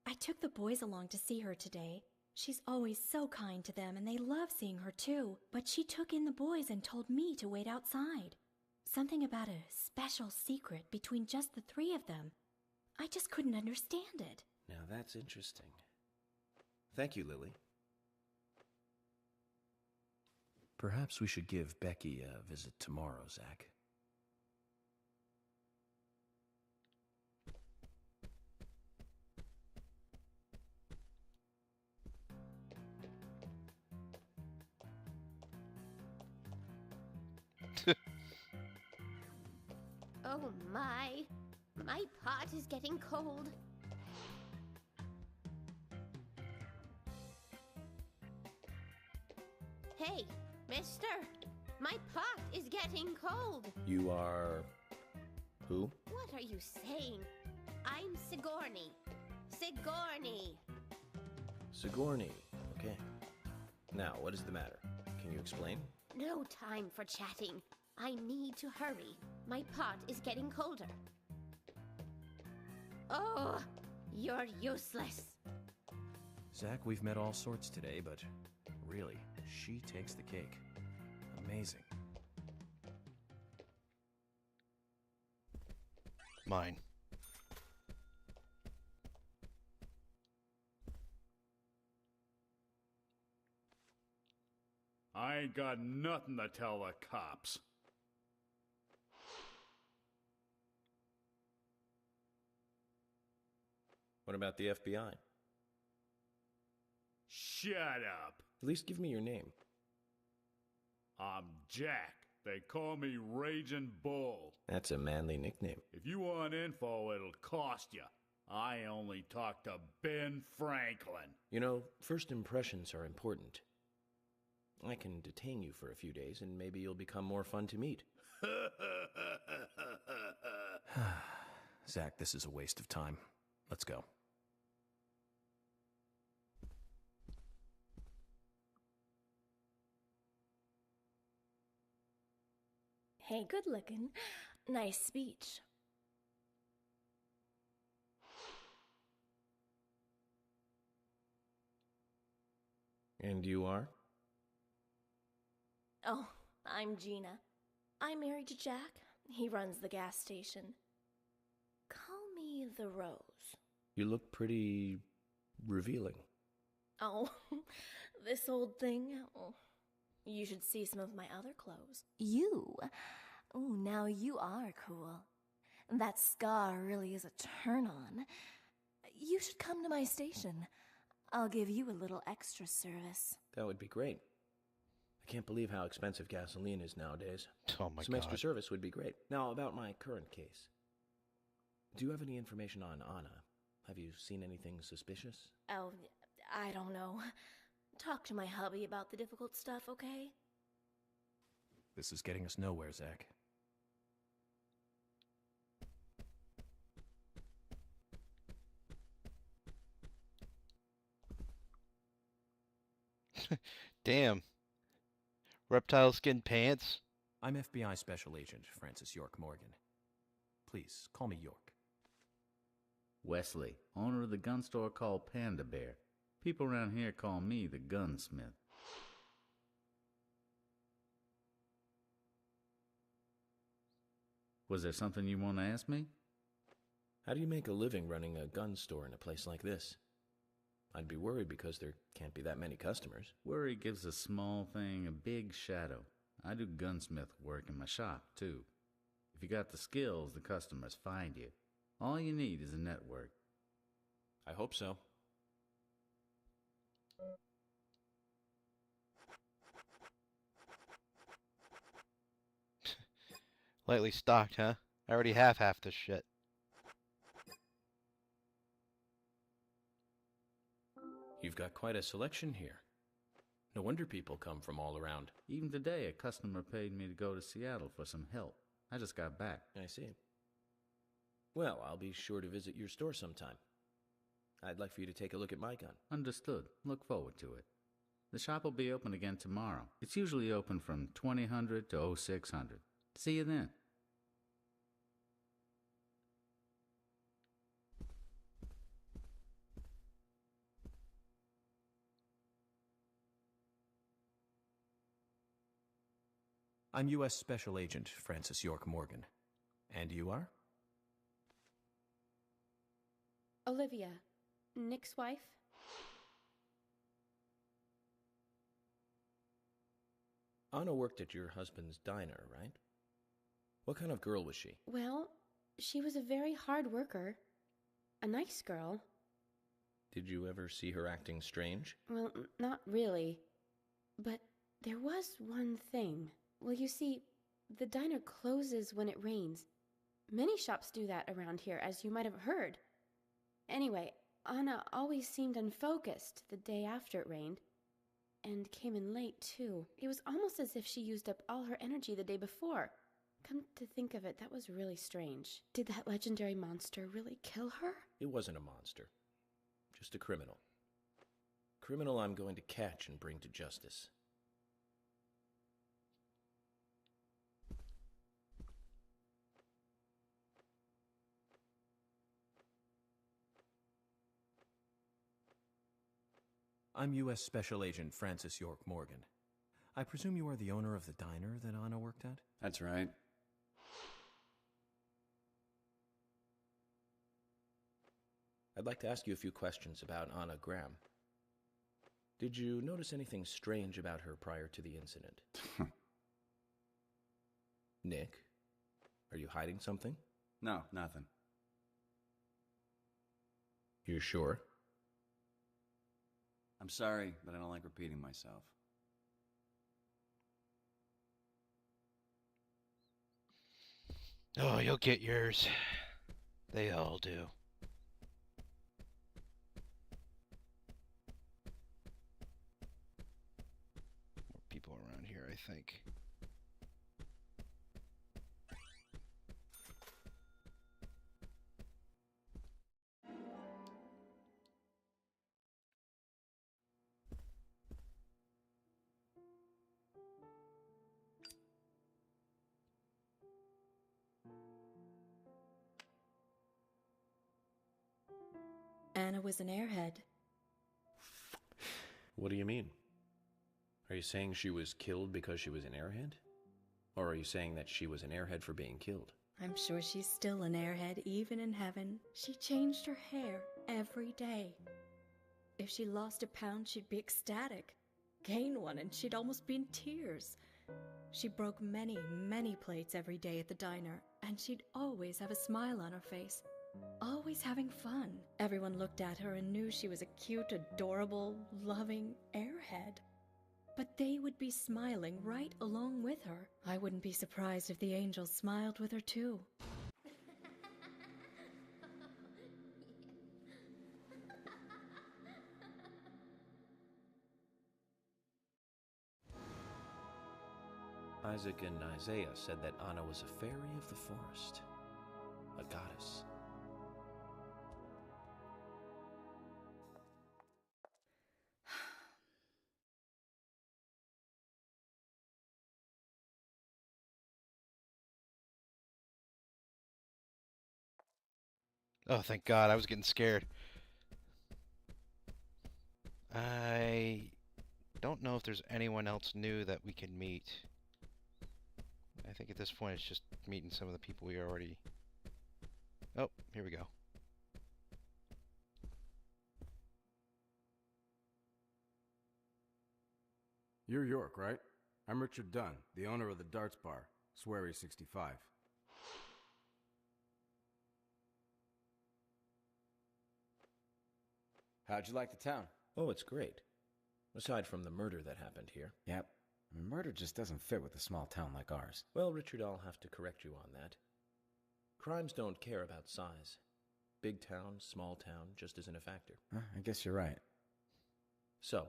I took the boys along to see her today. She's always so kind to them, and they love seeing her too. But she took in the boys and told me to wait outside. Something about a special secret between just the three of them. I just couldn't understand it. Now that's interesting. Thank you, Lily. Perhaps we should give Becky a visit tomorrow, Zach. Oh my pot is getting cold. Hey, mister, my pot is getting cold. You are... Who? What are you saying? I'm Sigourney. Sigourney! Sigourney. Okay. Now, what is the matter? Can you explain? No time for chatting. I need to hurry. My pot is getting colder. Oh, you're useless. Zach, we've met all sorts today, but really, she takes the cake. Amazing. Mine. I ain't got nothing to tell the cops. What about the FBI? Shut up. At least give me your name. I'm Jack. They call me Raging Bull. That's a manly nickname. If you want info, it'll cost you. I only talk to Ben Franklin. You know, first impressions are important. I can detain you for a few days, and maybe you'll become more fun to meet. Zach, this is a waste of time. Let's go. Hey, good looking. Nice speech. And you are? Oh, I'm Gina. I'm married to Jack. He runs the gas station. Call me the Rose. You look pretty revealing. Oh, this old thing. Oh, you should see some of my other clothes. You? Oh, now you are cool. That scar really is a turn on. You should come to my station. I'll give you a little extra service. That would be great. I can't believe how expensive gasoline is nowadays. Oh my Some God. extra service would be great. Now, about my current case. Do you have any information on Anna? Have you seen anything suspicious? Oh, I don't know. Talk to my hubby about the difficult stuff, okay? This is getting us nowhere, Zach. Damn. Reptile skin pants? I'm FBI Special Agent Francis York Morgan. Please, call me York. Wesley, owner of the gun store called Panda Bear. People around here call me the gunsmith. Was there something you want to ask me? How do you make a living running a gun store in a place like this? I'd be worried because there can't be that many customers. Worry gives a small thing a big shadow. I do gunsmith work in my shop, too. If you got the skills, the customers find you. All you need is a network. I hope so. Lightly stocked, huh? I already have half this shit. You've got quite a selection here. No wonder people come from all around. Even today, a customer paid me to go to Seattle for some help. I just got back. I see. Well, I'll be sure to visit your store sometime. I'd like for you to take a look at my gun. Understood. Look forward to it. The shop will be open again tomorrow. It's usually open from 2000 to 0600. See you then. I'm U.S. Special Agent Francis York Morgan. And you are? Olivia, Nick's wife. Anna worked at your husband's diner, right? What kind of girl was she? Well, she was a very hard worker. A nice girl. Did you ever see her acting strange? Well, not really. But there was one thing. Well, you see, the diner closes when it rains. Many shops do that around here, as you might have heard. Anyway, Anna always seemed unfocused the day after it rained. And came in late, too. It was almost as if she used up all her energy the day before. Come to think of it, that was really strange. Did that legendary monster really kill her? It wasn't a monster. Just a criminal. Criminal I'm going to catch and bring to justice. I'm U.S. Special Agent Francis York Morgan. I presume you are the owner of the diner that Anna worked at? That's right. I'd like to ask you a few questions about Anna Graham. Did you notice anything strange about her prior to the incident? Nick, are you hiding something? No, nothing. You sure? I'm sorry, but I don't like repeating myself. Oh, you'll get yours. They all do. More people around here, I think. Anna was an airhead. What do you mean? Are you saying she was killed because she was an airhead? Or are you saying that she was an airhead for being killed? I'm sure she's still an airhead, even in heaven. She changed her hair every day. If she lost a pound, she'd be ecstatic. Gain one, and she'd almost be in tears. She broke many, many plates every day at the diner, and she'd always have a smile on her face. Always having fun. Everyone looked at her and knew she was a cute, adorable, loving airhead. But they would be smiling right along with her. I wouldn't be surprised if the angels smiled with her too. Isaac and Isaiah said that Anna was a fairy of the forest, a goddess. Oh, thank God, I was getting scared. I don't know if there's anyone else new that we can meet. I think at this point it's just meeting some of the people we already... Oh, here we go. You're York, right? I'm Richard Dunn, the owner of the Darts Bar, Swery 65. How'd you like the town? Oh, it's great. Aside from the murder that happened here. Yep. Murder just doesn't fit with a small town like ours. Well, Richard, I'll have to correct you on that. Crimes don't care about size. Big town, small town, just isn't a factor. I guess you're right. So,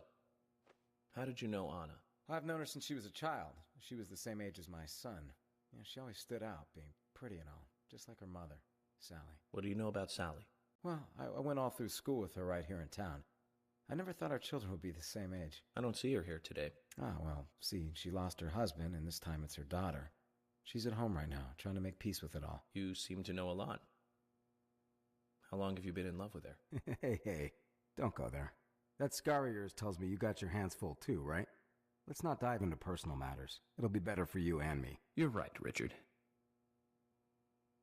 how did you know Anna? I've known her since she was a child. She was the same age as my son. You know, she always stood out, being pretty and all, just like her mother, Sally. What do you know about Sally? Well, I went all through school with her right here in town. I never thought our children would be the same age. I don't see her here today. Ah, well, see, she lost her husband, and this time it's her daughter. She's at home right now, trying to make peace with it all. You seem to know a lot. How long have you been in love with her? Hey, don't go there. That scar of yours tells me you got your hands full too, right? Let's not dive into personal matters. It'll be better for you and me. You're right, Richard.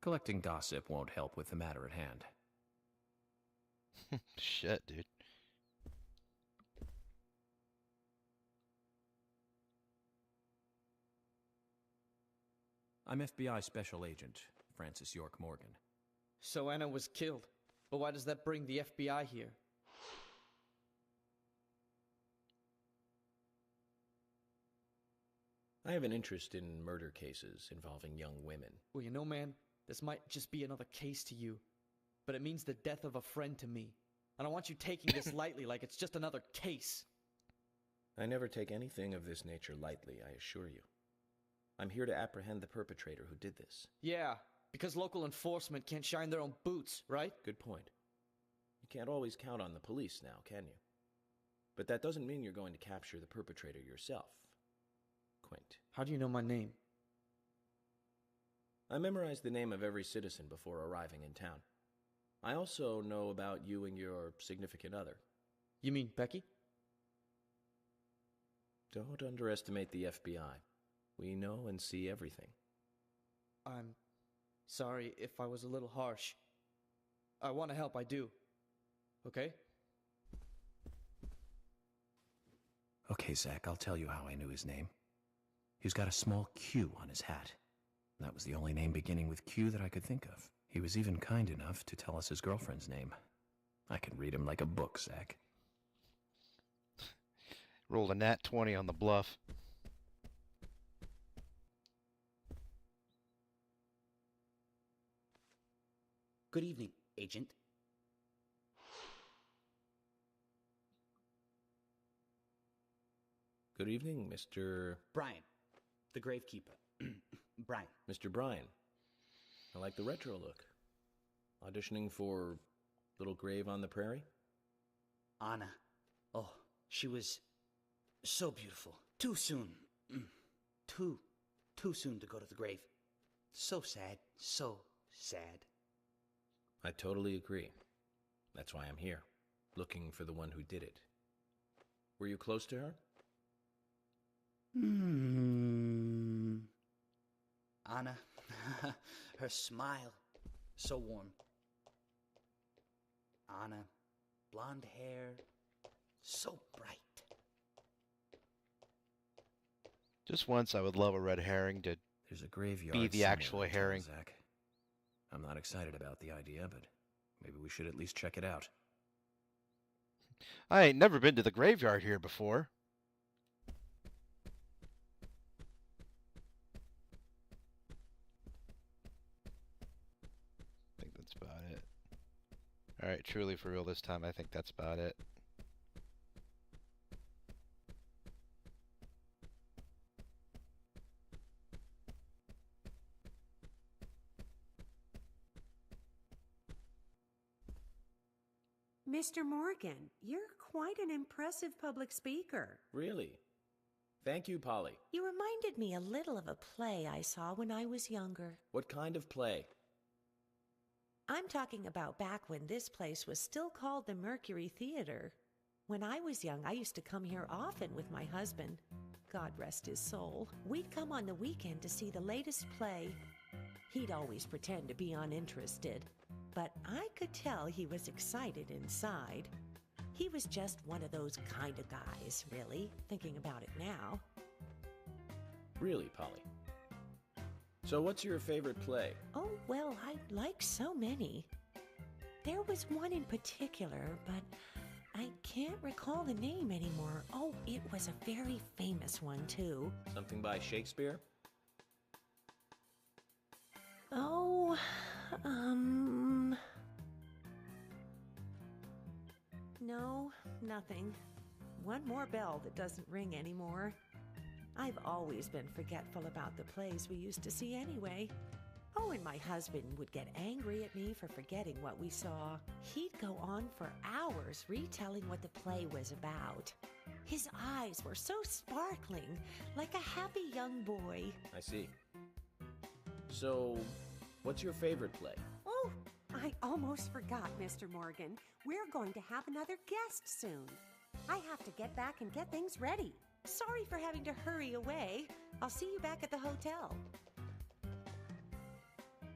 Collecting gossip won't help with the matter at hand. Shit, dude. I'm FBI Special Agent Francis York Morgan. So Anna was killed. But why does that bring the FBI here? I have an interest in murder cases involving young women. Well, you know, man, this might just be another case to you. But it means the death of a friend to me. I don't want you taking this lightly like it's just another case. I never take anything of this nature lightly, I assure you. I'm here to apprehend the perpetrator who did this. Yeah, because local enforcement can't shine their own boots, right? Good point. You can't always count on the police now, can you? But that doesn't mean you're going to capture the perpetrator yourself. Quint. How do you know my name? I memorized the name of every citizen before arriving in town. I also know about you and your significant other. You mean Becky? Don't underestimate the FBI. We know and see everything. I'm sorry if I was a little harsh. I want to help, I do. Okay? Okay, Zach, I'll tell you how I knew his name. He's got a small Q on his hat. That was the only name beginning with Q that I could think of. He was even kind enough to tell us his girlfriend's name. I can read him like a book, Zach. Rolled a nat 20 on the bluff. Good evening, Agent. Good evening, Mr. Brian, the gravekeeper. Brian. Mr. Brian. I like the retro look. Auditioning for Little Grave on the Prairie? Anna. Oh, she was so beautiful. Too soon. Too soon to go to the grave. So sad. So sad. I totally agree. That's why I'm here, looking for the one who did it. Were you close to her? Anna, her smile, so warm. Anna, blonde hair, so bright. Just once, I would love a red herring to There's a graveyard be the somewhere actual in town, herring. Zach. I'm not excited about the idea, but maybe we should at least check it out. I ain't never been to the graveyard here before. I think that's about it. Alright, truly for real this time, I think that's about it. Mr. Morgan, you're quite an impressive public speaker. Really? Thank you, Polly. You reminded me a little of a play I saw when I was younger. What kind of play? I'm talking about back when this place was still called the Mercury Theater. When I was young, I used to come here often with my husband. God rest his soul. We'd come on the weekend to see the latest play. He'd always pretend to be uninterested, but I could tell he was excited inside. He was just one of those kind of guys, really, thinking about it now. Really, Polly? So what's your favorite play? Oh, well, I like so many. There was one in particular, but I can't recall the name anymore. Oh, it was a very famous one, too. Something by Shakespeare? Oh, no, nothing. One more bell that doesn't ring anymore. I've always been forgetful about the plays we used to see anyway. Oh, and my husband would get angry at me for forgetting what we saw. He'd go on for hours retelling what the play was about. His eyes were so sparkling, like a happy young boy. I see. So, what's your favorite play? Oh, I almost forgot, Mr. Morgan. We're going to have another guest soon. I have to get back and get things ready. Sorry for having to hurry away. I'll see you back at the hotel.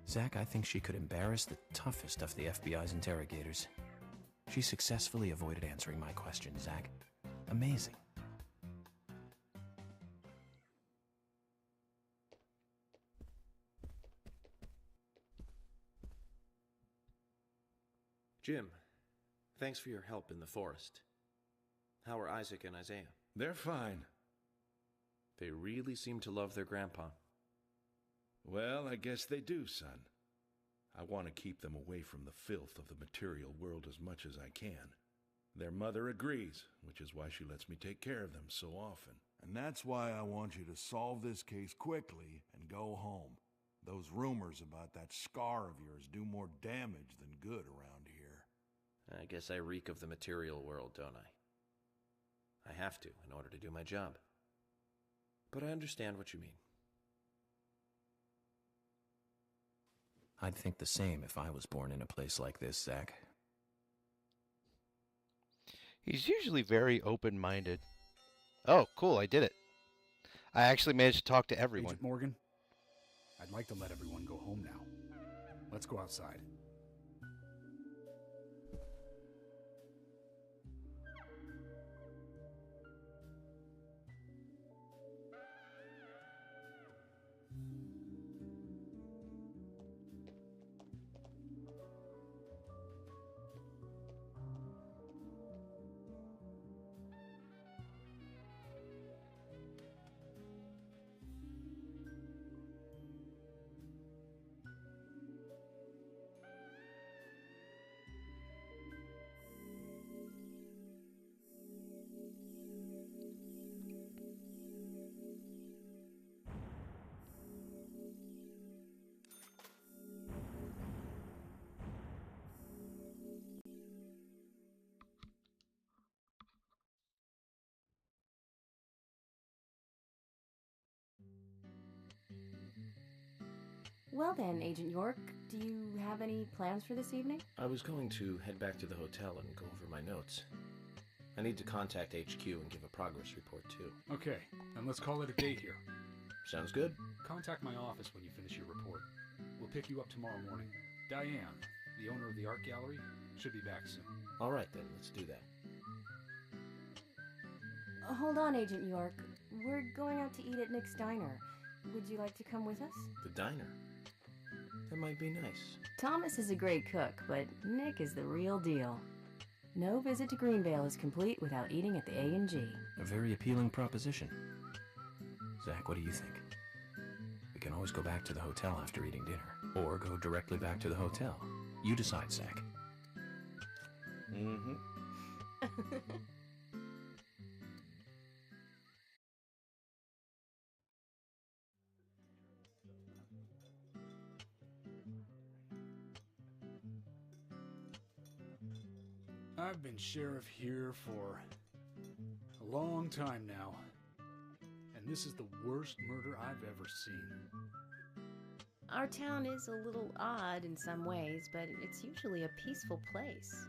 Zach, I think she could embarrass the toughest of the FBI's interrogators. She successfully avoided answering my question, Zach. Amazing. Jim, thanks for your help in the forest. How are Isaac and Isaiah? They're fine. They really seem to love their grandpa. Well, I guess they do, son. I want to keep them away from the filth of the material world as much as I can. Their mother agrees, which is why she lets me take care of them so often. And that's why I want you to solve this case quickly and go home. Those rumors about that scar of yours do more damage than good around here. I guess I reek of the material world, don't I? I have to in order to do my job. But I understand what you mean. I'd think the same if I was born in a place like this, Zach. He's usually very open-minded. Oh, cool, I did it. I actually managed to talk to everyone. Agent Morgan, I'd like to let everyone go home now. Let's go outside. Well then, Agent York, do you have any plans for this evening? I was going to head back to the hotel and go over my notes. I need to contact HQ and give a progress report, too. Okay, then let's call it a day here. Sounds good. Contact my office when you finish your report. We'll pick you up tomorrow morning. Diane, the owner of the art gallery, should be back soon. All right, then. Let's do that. Hold on, Agent York. We're going out to eat at Nick's Diner. Would you like to come with us? The diner. That might be nice. Thomas is a great cook, but Nick is the real deal. No visit to Greenvale is complete without eating at the A&G. A very appealing proposition. Zach, what do you think? We can always go back to the hotel after eating dinner, or go directly back to the hotel. You decide, Zach. Mm-hmm. I've been sheriff here for a long time now, and this is the worst murder I've ever seen. Our town is a little odd in some ways, but it's usually a peaceful place.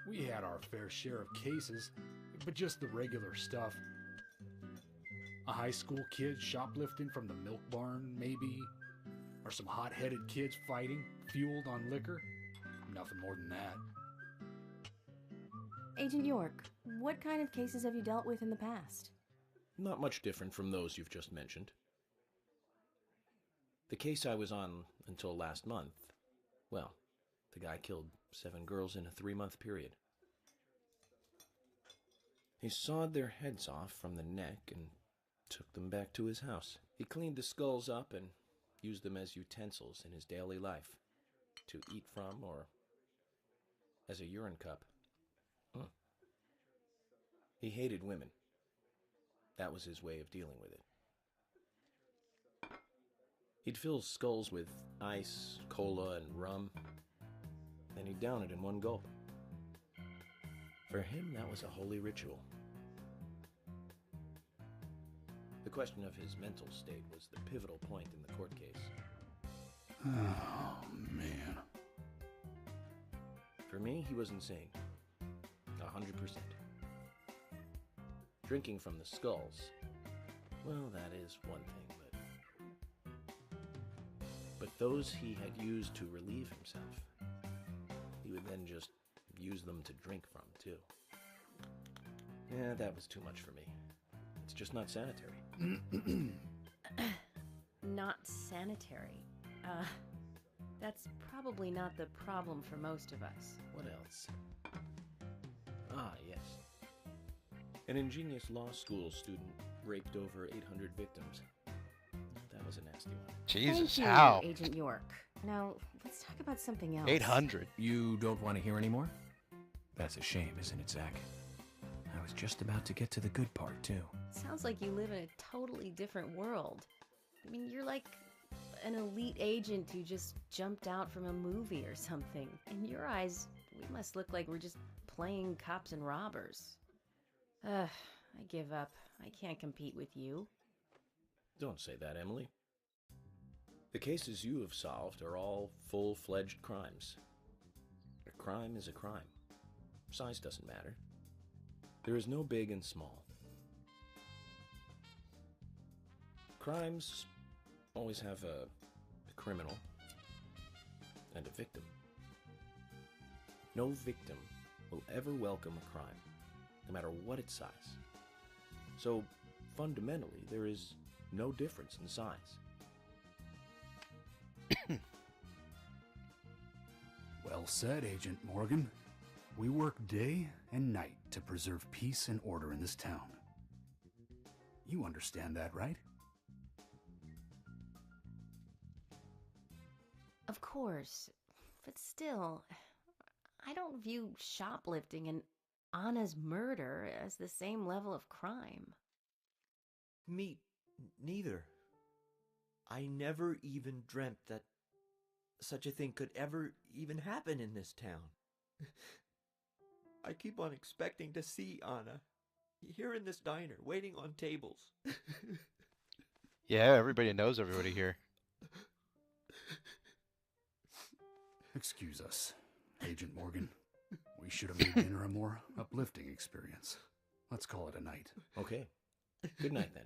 We had our fair share of cases, but just the regular stuff. A high school kid shoplifting from the milk barn, maybe? Or some hot-headed kids fighting, fueled on liquor? Nothing more than that. Agent York, what kind of cases have you dealt with in the past? Not much different from those you've just mentioned. The case I was on until last month, well, the guy killed 7 girls in a 3-month period. He sawed their heads off from the neck and took them back to his house. He cleaned the skulls up and used them as utensils in his daily life, to eat from or as a urine cup. He hated women. That was his way of dealing with it. He'd fill skulls with ice, cola, and rum, then he'd down it in one gulp. For him, that was a holy ritual. The question of his mental state was the pivotal point in the court case. Oh, man. For me, he was insane. 100%. Drinking from the skulls, well, that is one thing, but those he had used to relieve himself, he would then just use them to drink from, too. Yeah, that was too much for me. It's just not sanitary. Not sanitary. That's probably not the problem for most of us. What else? Ah, yes. An ingenious law school student raped over 800 victims. That was a nasty one. Jesus, Thank you, how? Agent York. Now, let's talk about something else. 800. You don't want to hear any more? That's a shame, isn't it, Zach? I was just about to get to the good part, too. Sounds like you live in a totally different world. I mean, you're like an elite agent who just jumped out from a movie or something. In your eyes, we must look like we're just playing cops and robbers. I give up. I can't compete with you. Don't say that, Emily. The cases you have solved are all full-fledged crimes. A crime is a crime. Size doesn't matter. There is no big and small. Crimes always have a criminal and a victim. No victim will ever welcome a crime, no matter what its size. So, fundamentally, there is no difference in size. Well said, Agent Morgan. We work day and night to preserve peace and order in this town. You understand that, right? Of course, but still, I don't view shoplifting and Anna's murder as the same level of crime. Me neither. I never even dreamt that such a thing could ever even happen in this town. I keep on expecting to see Anna here in this diner, waiting on tables. Yeah, everybody knows everybody here. Excuse us, Agent Morgan. We should have made dinner a more uplifting experience. Let's call it a night. Okay. Good night, then.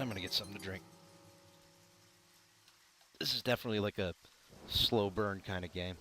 I'm gonna get something to drink. This is definitely like a slow burn kind of game.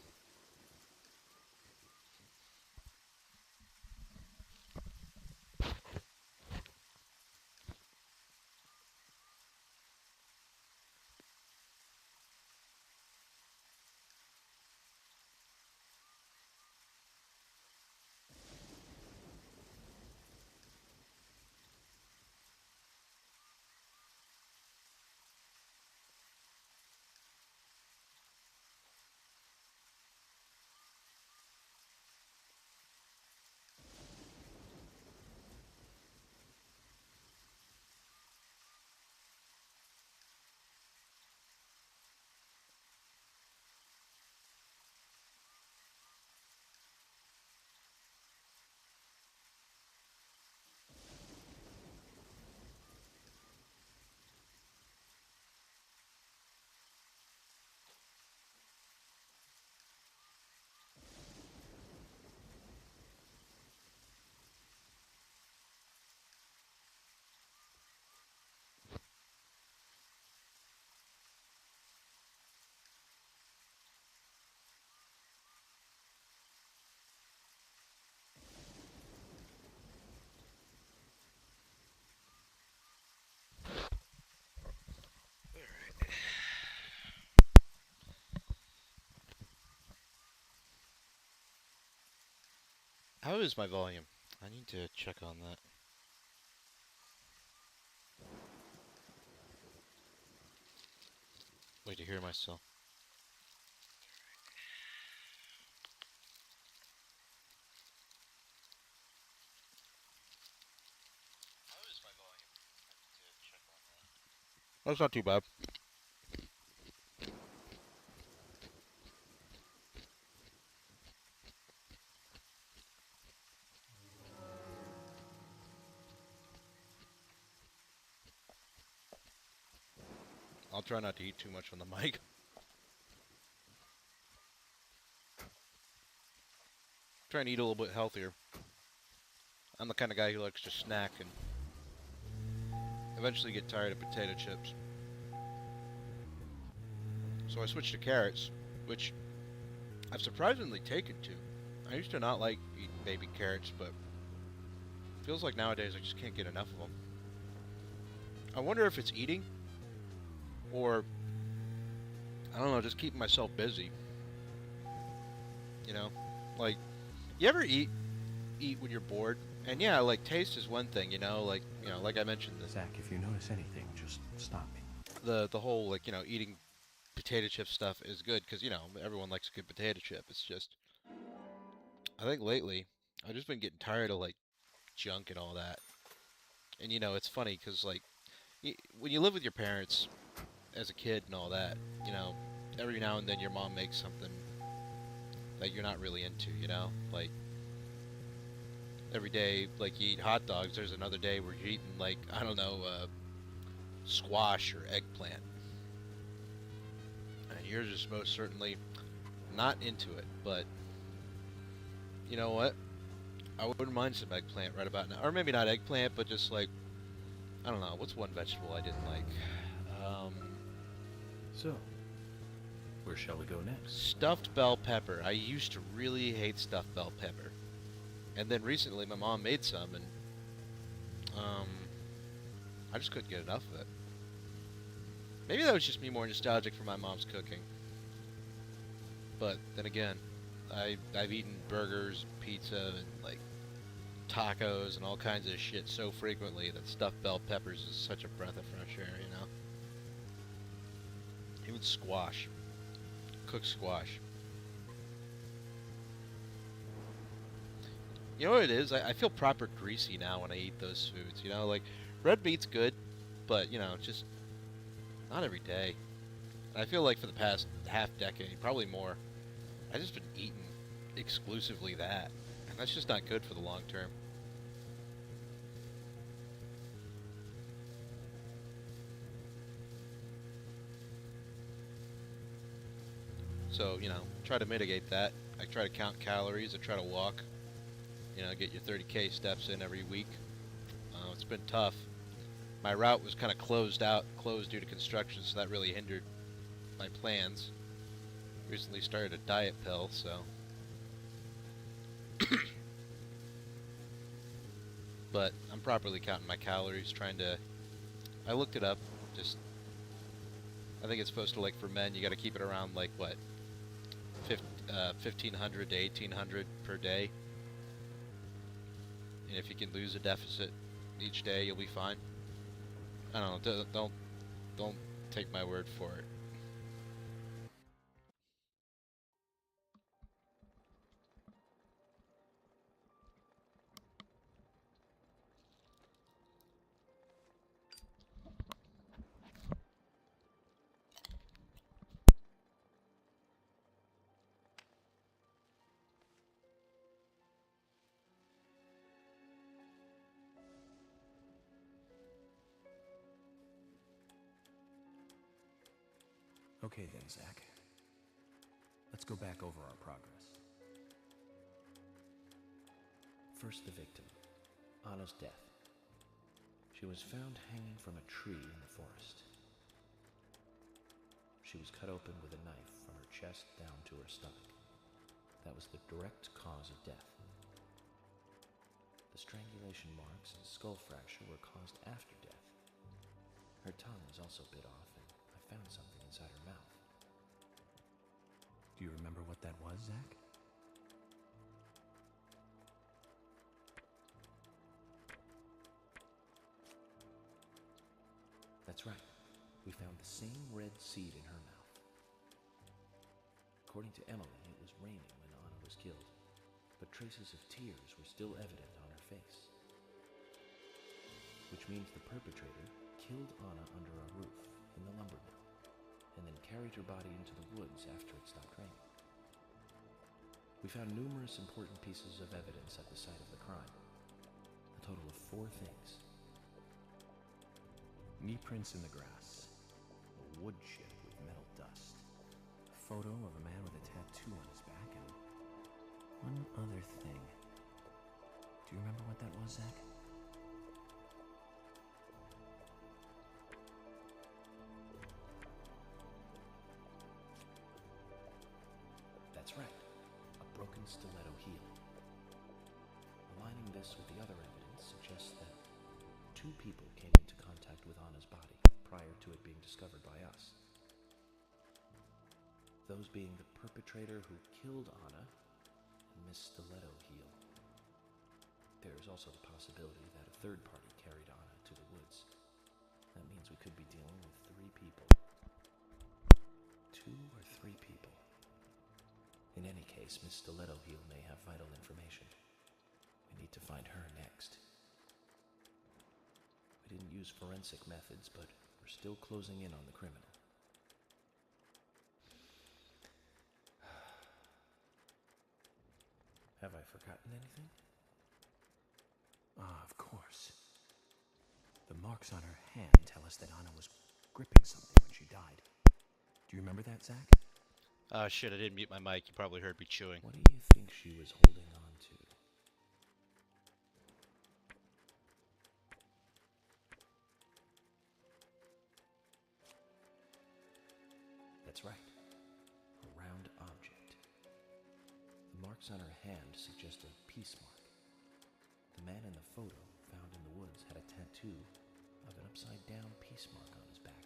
How is my volume? I need to check on that. Wait to hear myself. How is my volume? I need to check on that. That's not too bad. I'll try not to eat too much on the mic. Try and eat a little bit healthier. I'm the kind of guy who likes to snack and eventually get tired of potato chips. So I switched to carrots, which I've surprisingly taken to. I used to not like eating baby carrots, but it feels like nowadays I just can't get enough of them. I wonder if it's eating, or I don't know, just keeping myself busy. You know, like, you ever eat when you're bored And yeah, like taste is one thing, like I mentioned. Zach, if you notice anything, just stop me. The whole eating potato chip stuff is good because everyone likes a good potato chip. It's just I think lately I've just been getting tired of like junk and all that. And it's funny because like when you live with your parents as a kid and all that, every now and then your mom makes something that you're not really into, like every day like you eat hot dogs, there's another day where you're eating like I don't know squash or eggplant, and you're just most certainly not into it. But you know what, I wouldn't mind some eggplant right about now, or maybe not eggplant, but just like I don't know, what's one vegetable I didn't like? So, where shall we go next? Stuffed bell pepper. I used to really hate stuffed bell pepper, and then recently my mom made some, and I just couldn't get enough of it. Maybe that was just me more nostalgic for my mom's cooking. But then again, I've eaten burgers, pizza, and like tacos and all kinds of shit so frequently that stuffed bell peppers is such a breath of fresh air, Even squash. Cooked squash. You know what it is? I feel proper greasy now when I eat those foods, like red meat's good, but just not every day. And I feel like for the past half decade, probably more, I've just been eating exclusively that. And that's just not good for the long term. So, try to mitigate that. I try to count calories. I try to walk. Get your 30K steps in every week. It's been tough. My route was kind of closed due to construction, so that really hindered my plans. Recently started a diet pill, so. But I'm properly counting my calories, I looked it up, I think it's supposed to, like, for men, you gotta keep it around, like, what, 1,500 to 1,800 per day. And if you can lose a deficit each day, you'll be fine. I don't know, don't take my word for it. Okay then, Zach. Let's go back over our progress. First, the victim, Anna's death. She was found hanging from a tree in the forest. She was cut open with a knife from her chest down to her stomach. That was the direct cause of death. The strangulation marks and skull fracture were caused after death. Her tongue was also bit off, and I found something inside her mouth. Do you remember what that was, Zach? That's right. We found the same red seed in her mouth. According to Emily, it was raining when Anna was killed, but traces of tears were still evident on her face. Which means the perpetrator killed Anna under a roof in the lumber mill, and then carried her body into the woods after it stopped raining. We found numerous important pieces of evidence at the site of the crime. A total of 4 things. Knee prints in the grass, a wood chip with metal dust, a photo of a man with a tattoo on his back, and one other thing. Do you remember what that was, Zach? That's right, a broken stiletto heel. Aligning this with the other evidence suggests that 2 people came into contact with Anna's body prior to it being discovered by us. Those being the perpetrator who killed Anna and Miss Stiletto Heel. there is also the possibility that a third party carried Anna to the woods. That means we could be dealing with 3 people. 2 or 3 people. In any case, Miss Stiletto Heel may have vital information. We need to find her next. We didn't use forensic methods, but we're still closing in on the criminal. Have I forgotten anything? Ah, of course. The marks on her hand tell us that Anna was gripping something when she died. Do you remember that, Zach? Shit, I didn't mute my mic. You probably heard me chewing. What do you think she was holding on to? That's right. A round object. The marks on her hand suggest a peace mark. The man in the photo found in the woods had a tattoo of an upside-down peace mark on his back.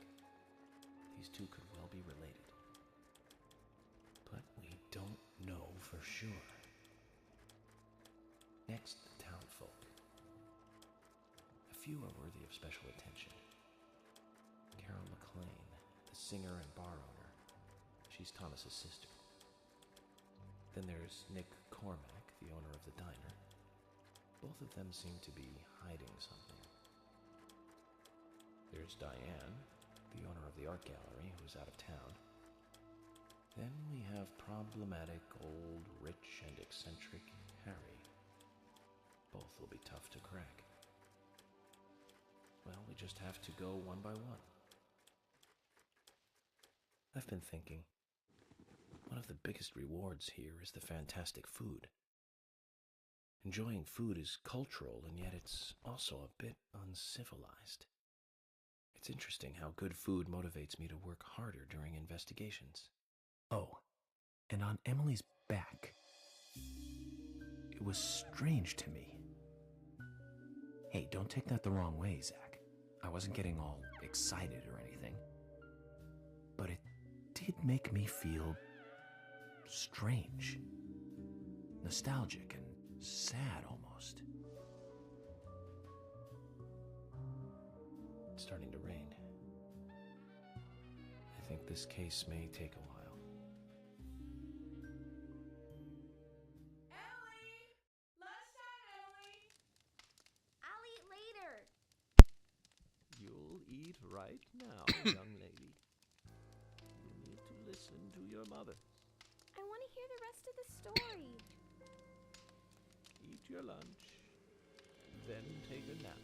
These two could well be related. But we don't know for sure. Next, the townfolk. A few are worthy of special attention. Carol McLean, the singer and bar owner. She's Thomas's sister. Then there's Nick Cormack, the owner of the diner. Both of them seem to be hiding something. There's Diane, the owner of the art gallery, who's out of town. Then we have problematic, old, rich, and eccentric Harry. Both will be tough to crack. Well, we just have to go one by one. I've been thinking, one of the biggest rewards here is the fantastic food. Enjoying food is cultural, and yet it's also a bit uncivilized. It's interesting how good food motivates me to work harder during investigations. Oh, and on Emily's back, it was strange to me. Hey, don't take that the wrong way, Zach. I wasn't getting all excited or anything. But it did make me feel strange. Nostalgic and sad almost. It's starting to rain. I think this case may take a while. I'll eat later. You'll eat right now, young lady. You need to listen to your mother. I want to hear the rest of the story. Eat your lunch, then take a nap.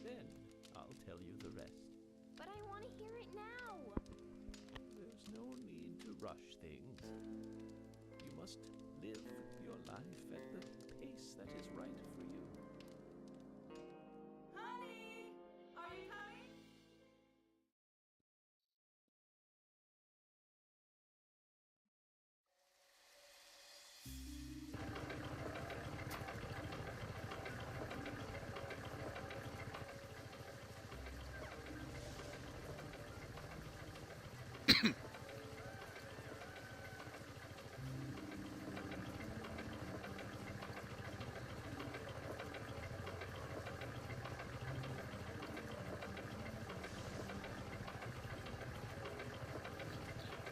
Then I'll tell you the rest. But I want to hear it now. There's no need to rush things. You must live your life at the pace that is right for you. Honey, are you coming?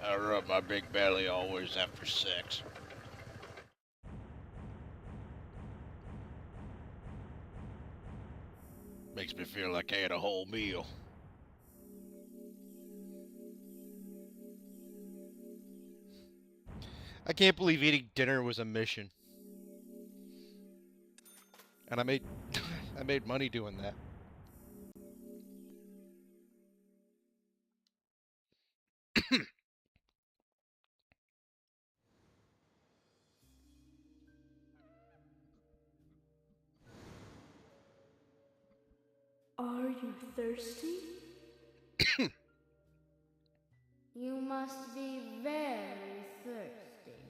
I rub my big belly always after sex. Makes me feel like I had a whole meal. I can't believe eating dinner was a mission. And I made I made money doing that. Are you thirsty? You must be very thirsty.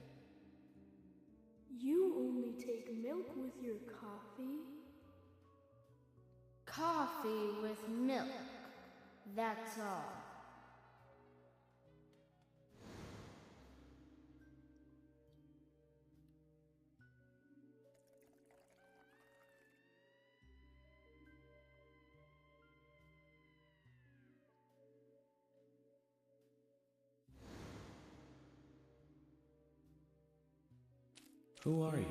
You only take milk with your coffee? Coffee with milk. That's all. Who are you?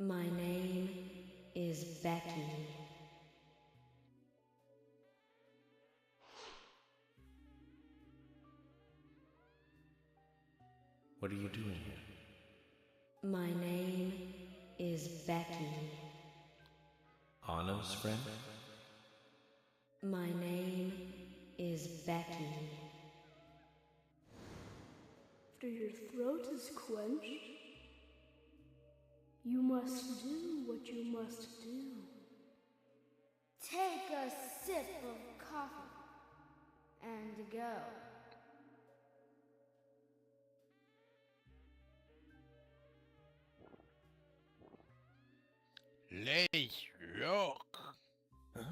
My name is Becky. What are you doing here? My name is Becky. Anna's friend? My name is Becky. After your throat is quenched, you must do what you must do. Take a sip of coffee and go. Let's rock. Huh?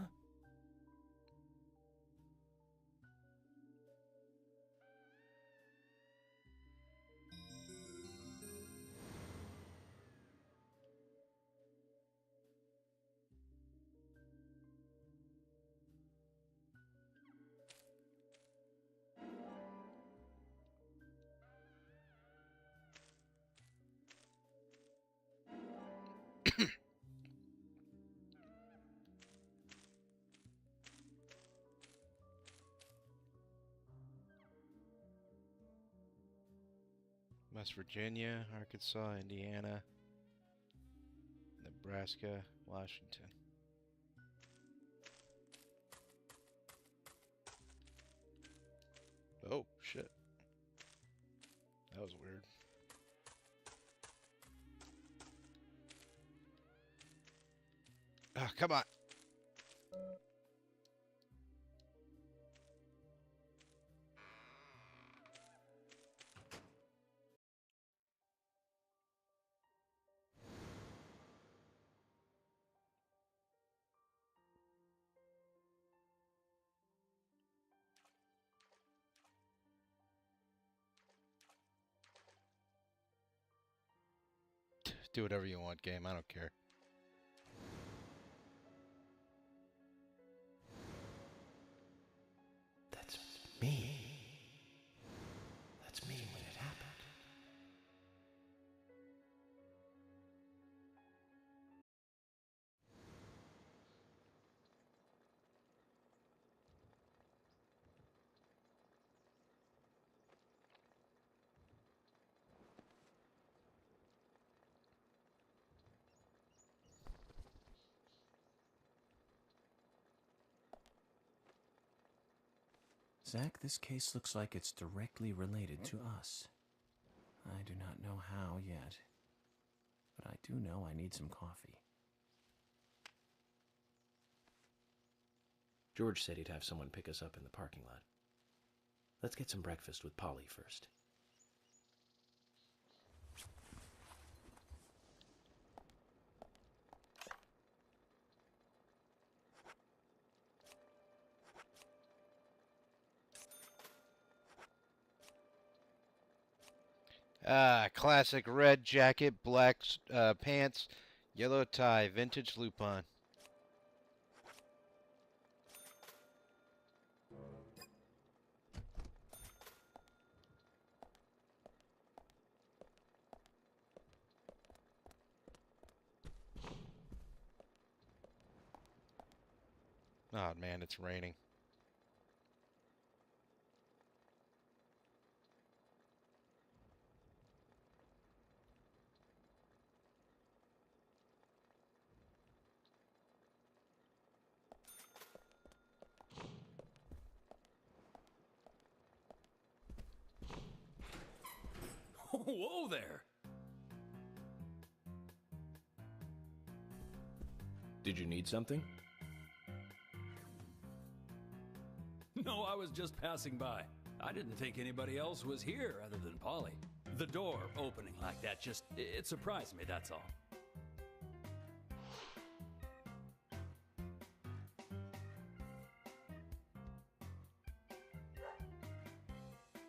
West Virginia, Arkansas, Indiana, Nebraska, Washington. Oh, shit. That was weird. Ah, come on. Do whatever you want, game. I don't care. That's me. That's me when it happened. Zach, this case looks like it's directly related to us. I do not know how yet, but I do know I need some coffee. George said he'd have someone pick us up in the parking lot. Let's get some breakfast with Polly first. Ah, classic red jacket, black pants, yellow tie, vintage Lupin. Oh man, it's raining. Whoa there! Did you need something? No, I was just passing by. I didn't think anybody else was here other than Polly. The door opening like that it surprised me, that's all.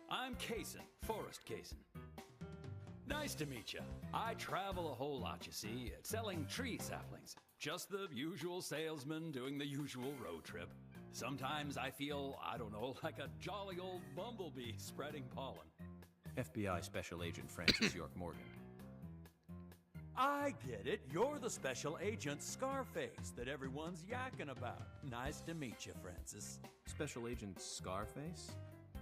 I'm Kaysen, Forrest Kaysen. Nice to meet you. I travel a whole lot, you see, selling tree saplings. Just the usual salesman doing the usual road trip. Sometimes I feel, I don't know, like a jolly old bumblebee spreading pollen. FBI Special Agent Francis York Morgan. I get it. You're the special agent Scarface that everyone's yakking about. Nice to meet you, Francis. Special Agent Scarface?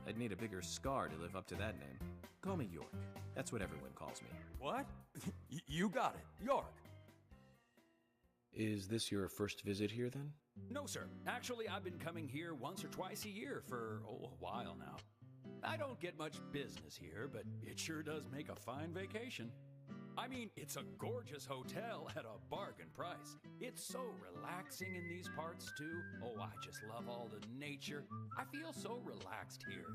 I'd need a bigger scar to live up to that name. Call me York. That's what everyone calls me. What? You got it. York. Is this your first visit here, then? No, sir. Actually, I've been coming here once or twice a year for, a while now. I don't get much business here, but it sure does make a fine vacation. I mean, it's a gorgeous hotel at a bargain price. It's so relaxing in these parts, too. Oh, I just love all the nature. I feel so relaxed here.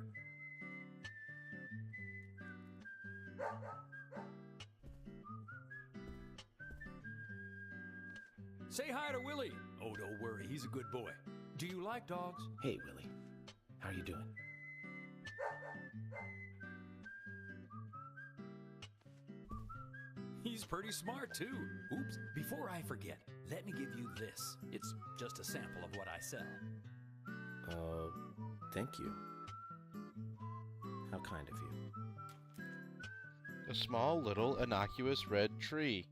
Say hi to Willie. Oh, don't worry, he's a good boy. Do you like dogs? Hey, Willie. How are you doing? He's pretty smart, too. Oops, before I forget, let me give you this. It's just a sample of what I sell. Thank you. How kind of you. A small, little, innocuous red tree.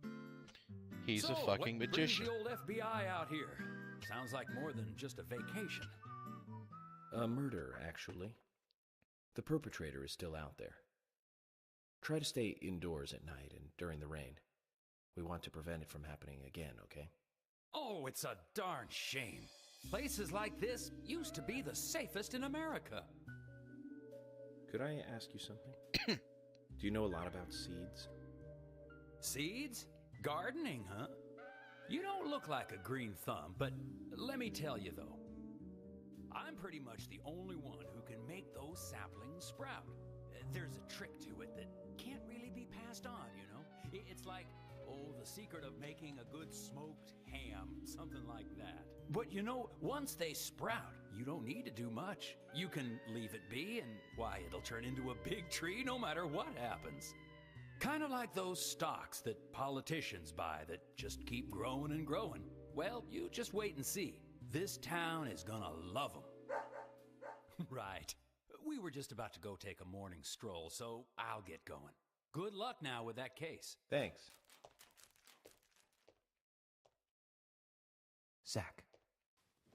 He's So, a fucking what magician. brings the old FBI out here? Sounds like more than just a vacation. A murder, actually. The perpetrator is still out there. Try to stay indoors at night and during the rain. We want to prevent it from happening again, okay? Oh, it's a darn shame. Places like this used to be the safest in America. Could I ask you something? Do you know a lot about seeds? Seeds? Gardening, huh? You don't look like a green thumb, but let me tell you though, I'm pretty much the only one who can make those saplings sprout. There's a trick to it that can't really be passed on, you know? It's like, the secret of making a good smoked ham, something like that. But you know, once they sprout, you don't need to do much. You can leave it be, and why, it'll turn into a big tree no matter what happens. Kind of like those stocks that politicians buy that just keep growing and growing. Well, you just wait and see. This town is gonna love them. Right. We were just about to go take a morning stroll, so I'll get going. Good luck now with that case. Thanks. Zach,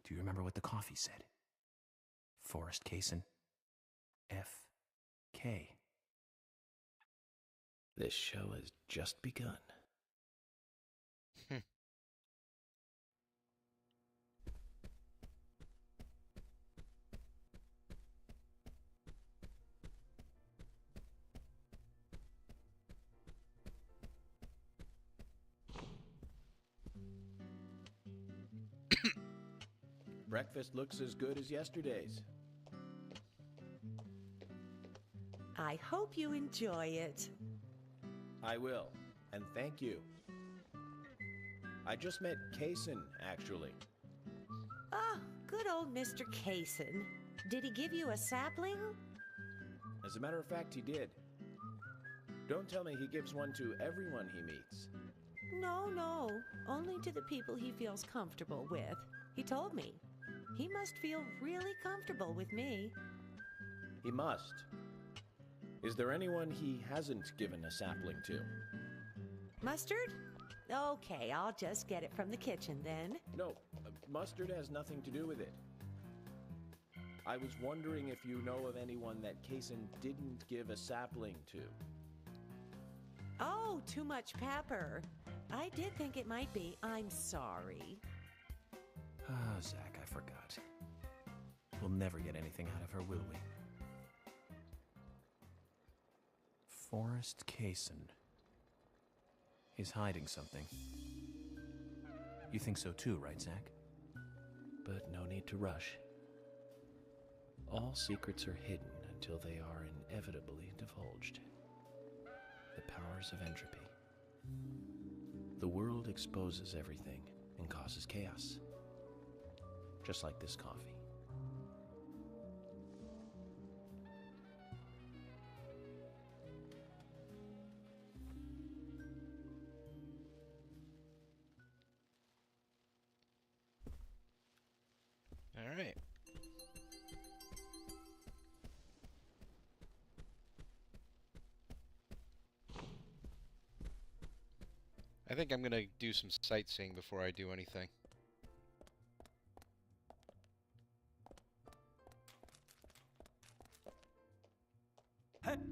do you remember what the coffee said? Forrest Kaysen. F.K. This show has just begun. Breakfast looks as good as yesterday's. I hope you enjoy it. I will, and thank you. I just met Kaysen, actually. Ah, good old Mr. Kaysen. Did he give you a sapling? As a matter of fact, he did. Don't tell me he gives one to everyone he meets. No, only to the people he feels comfortable with. He told me. He must feel really comfortable with me. He must. Is there anyone he hasn't given a sapling to? Mustard? Okay, I'll just get it from the kitchen then. No, mustard has nothing to do with it. I was wondering if you know of anyone that Kaysen didn't give a sapling to. Oh, too much pepper. I did think it might be. I'm sorry. Ah, Zach, I forgot. We'll never get anything out of her, will we? Forrest Kaysen. He's hiding something. You think so too, right, Zach? But no need to rush. All secrets are hidden until they are inevitably divulged. The powers of entropy. The world exposes everything and causes chaos. Just like this coffee. All right. I think I'm gonna do some sightseeing before I do anything. Wonder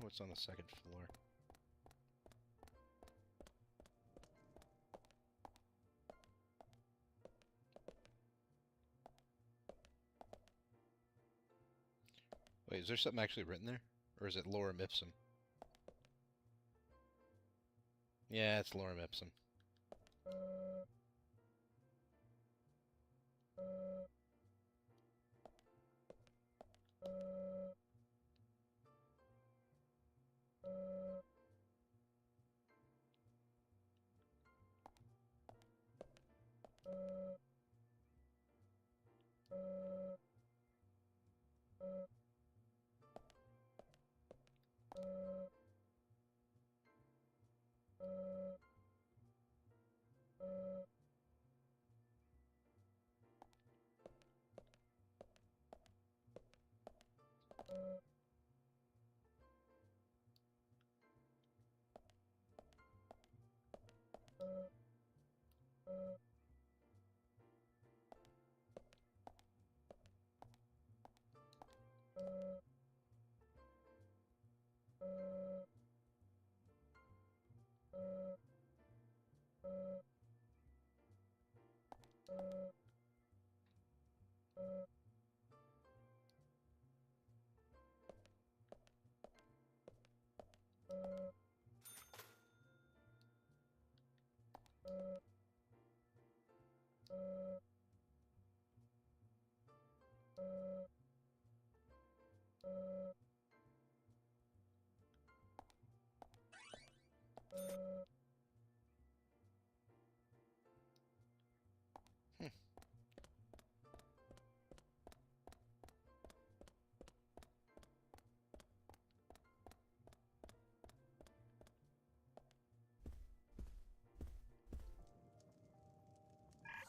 what's on the second floor. Wait, is there something actually written there? Or is it Lorem Ipsum? Yeah, it's Lorem Ipsum.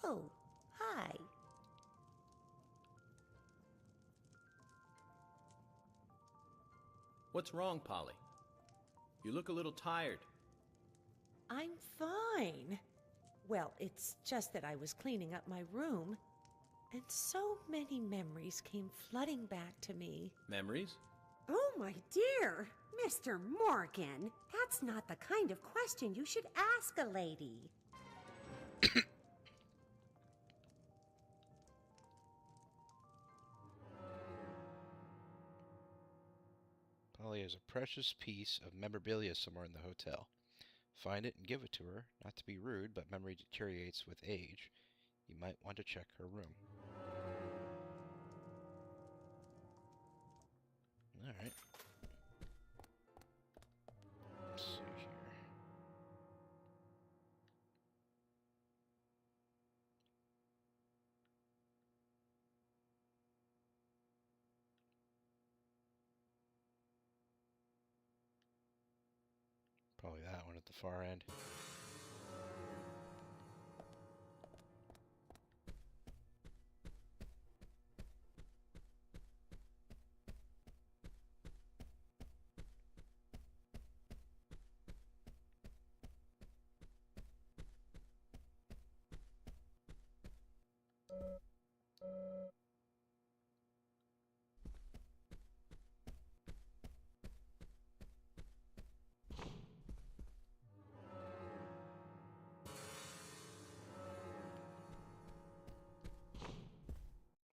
Oh, hi. What's wrong, Polly? You look a little tired. I'm fine. Well, it's just that I was cleaning up my room, and so many memories came flooding back to me. Memories? Oh, my dear, Mr. Morgan, that's not the kind of question you should ask a lady. Polly has a precious piece of memorabilia somewhere in the hotel. Find it and give it to her. Not to be rude, but memory deteriorates with age. You might want to check her room. Alright. Let's see here. Probably that one at the far end.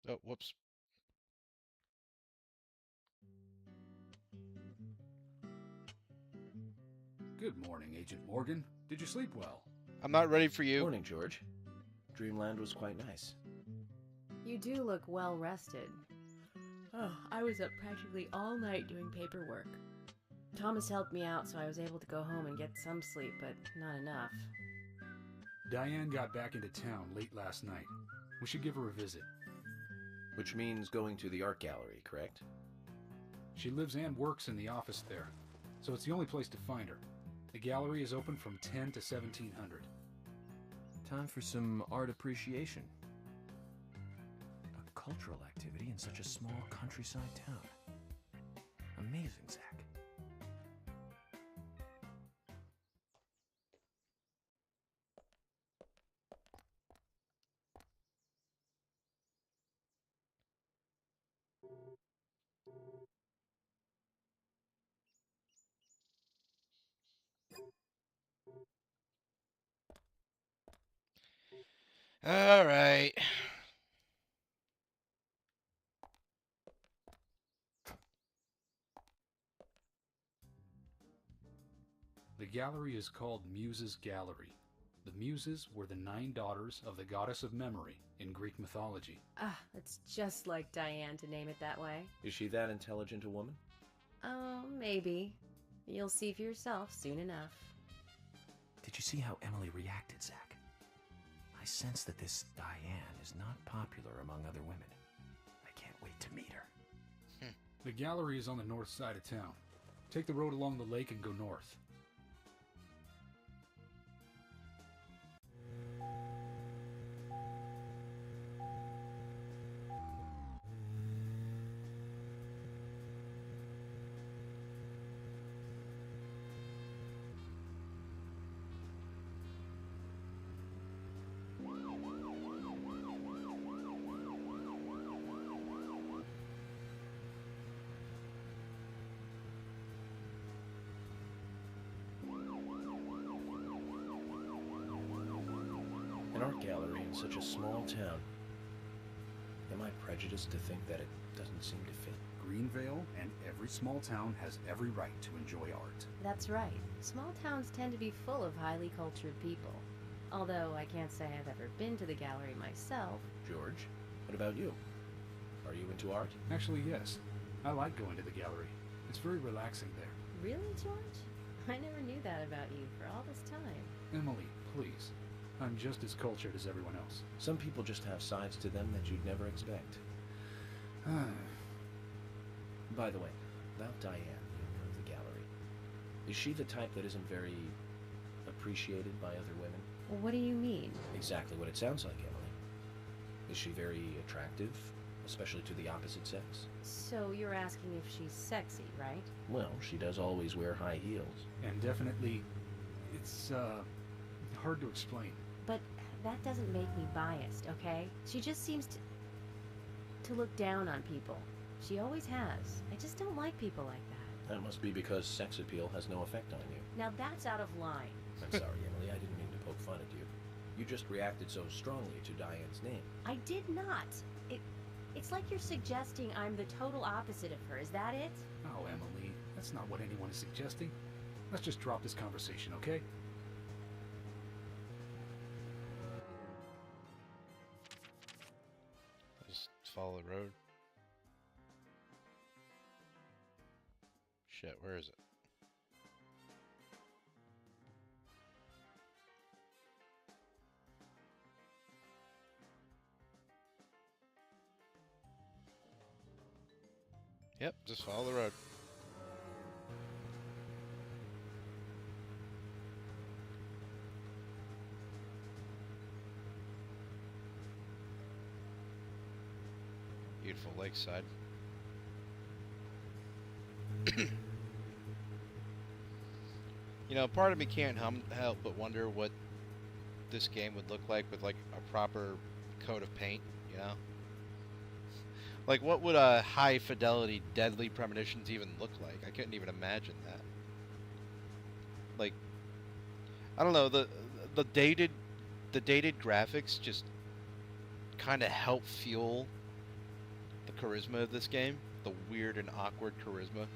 Oh, whoops. Good morning, Agent Morgan. Did you sleep well? I'm not ready for you. Morning, George. Dreamland was quite nice. You do look well rested. Oh, I was up practically all night doing paperwork. Thomas helped me out, so I was able to go home and get some sleep, but not enough. Diane got back into town late last night. We should give her a visit. Which means going to the art gallery, correct? She lives and works in the office there, so it's the only place to find her. The gallery is open from 10 to 1700. Time for some art appreciation. A cultural activity in such a small countryside town. Amazing, Zach. All right. The gallery is called Muses Gallery. The Muses were the 9 daughters of the goddess of memory in Greek mythology. Ah, it's just like Diane to name it that way. Is she that intelligent a woman? Oh, maybe. You'll see for yourself soon enough. Did you see how Emily reacted, Zach? I sense that this Diane is not popular among other women. I can't wait to meet her. The gallery is on the north side of town. Take the road along the lake and go north. An art gallery in such a small town. Am I prejudiced to think that it doesn't seem to fit? Greenvale and every small town has every right to enjoy art. That's right. Small towns tend to be full of highly cultured people. Although I can't say I've ever been to the gallery myself. George, what about you? Are you into art? Actually, yes. I like going to the gallery. It's very relaxing there. Really, George? I never knew that about you for all this time. Emily, please. I'm just as cultured as everyone else. Some people just have sides to them that you'd never expect. By the way, about Diane, the owner of the gallery. Is she the type that isn't very appreciated by other women? Well, what do you mean? Exactly what it sounds like, Emily. Is she very attractive, especially to the opposite sex? So you're asking if she's sexy, right? Well, she does always wear high heels. And definitely, it's, hard to explain. But that doesn't make me biased, okay? She just seems to look down on people. She always has. I just don't like people like that. That must be because sex appeal has no effect on you. Now that's out of line. I'm sorry, Emily, I didn't mean to poke fun at you. You just reacted so strongly to Diane's name. I did not. It's like you're suggesting I'm the total opposite of her. Is that it? Oh, Emily, that's not what anyone is suggesting. Let's just drop this conversation, okay? Just follow the road. Shit, where is it? Yep, just follow the road. Beautiful lakeside. You know, part of me can't help but wonder what this game would look like with like a proper coat of paint, you know? Like, what would a high-fidelity Deadly Premonitions even look like? I couldn't even imagine that. Like, I don't know, the dated graphics just kind of help fuel the charisma of this game, the weird and awkward charisma.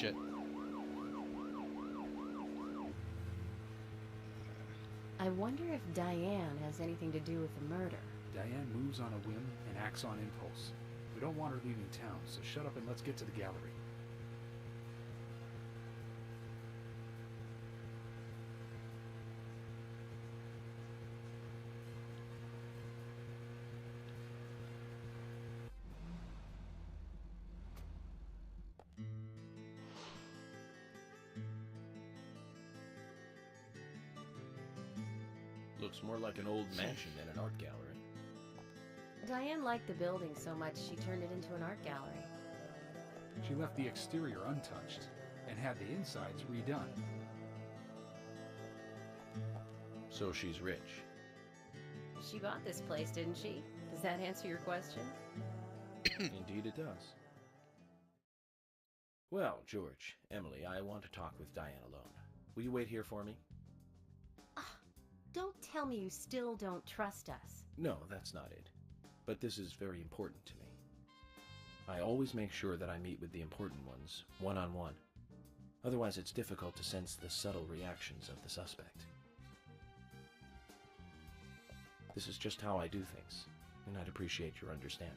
shit. I wonder if Diane has anything to do with the murder. Diane moves on a whim and acts on impulse. We don't want her leaving town, so shut up and let's get to the gallery. Looks more like an old mansion than an art gallery. Diane liked the building so much she turned it into an art gallery. She left the exterior untouched and had the insides redone. So she's rich. She bought this place, didn't she? Does that answer your question? Indeed it does. Well, George, Emily, I want to talk with Diane alone. Will you wait here for me? Don't tell me you still don't trust us. No, that's not it. But this is very important to me. I always make sure that I meet with the important ones, one-on-one. Otherwise, it's difficult to sense the subtle reactions of the suspect. This is just how I do things, and I'd appreciate your understanding.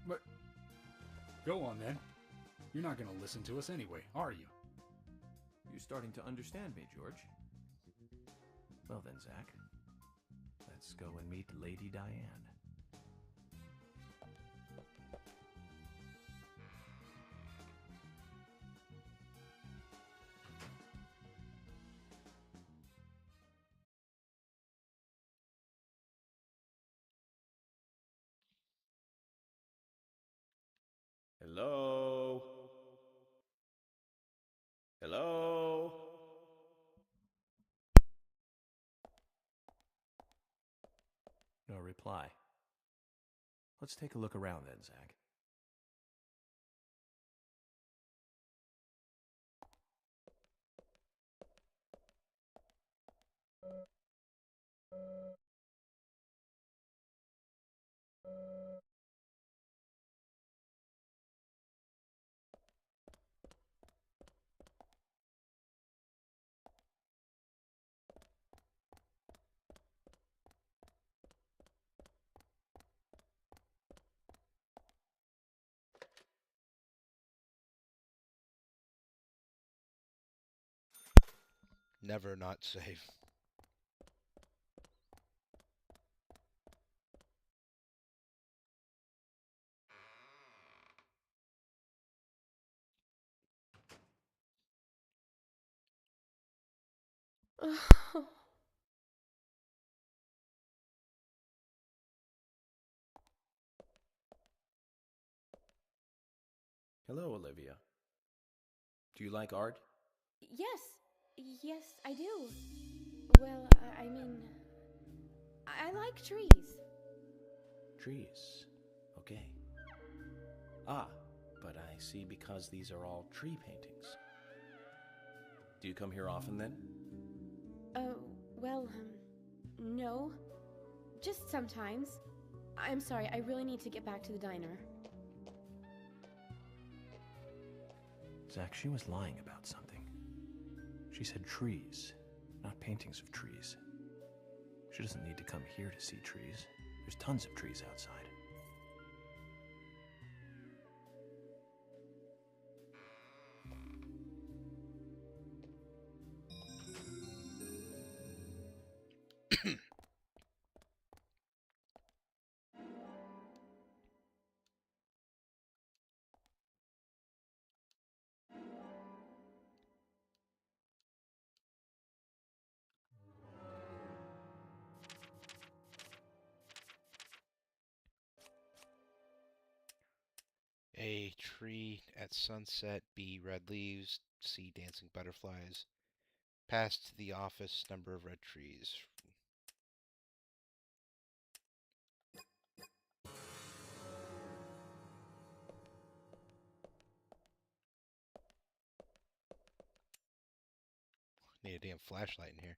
But go on then. You're not going to listen to us anyway, are you? You're starting to understand me, George. Well then, Zach, let's go and meet Lady Diane. Hello? Hello? No reply. Let's take a look around then, Zach. Never not safe. Hello, Olivia. Do you like art? Yes, I do. Well, I mean, I like trees. Trees. Okay. Ah, but I see because these are all tree paintings. Do you come here often then? Well, no. Just sometimes. I'm sorry, I really need to get back to the diner. Zach, she was lying about something. She said trees, not paintings of trees. She doesn't need to come here to see trees. There's tons of trees outside. A, tree at sunset. B, red leaves. C, dancing butterflies. Past the office, number of red trees. Need a damn flashlight in here.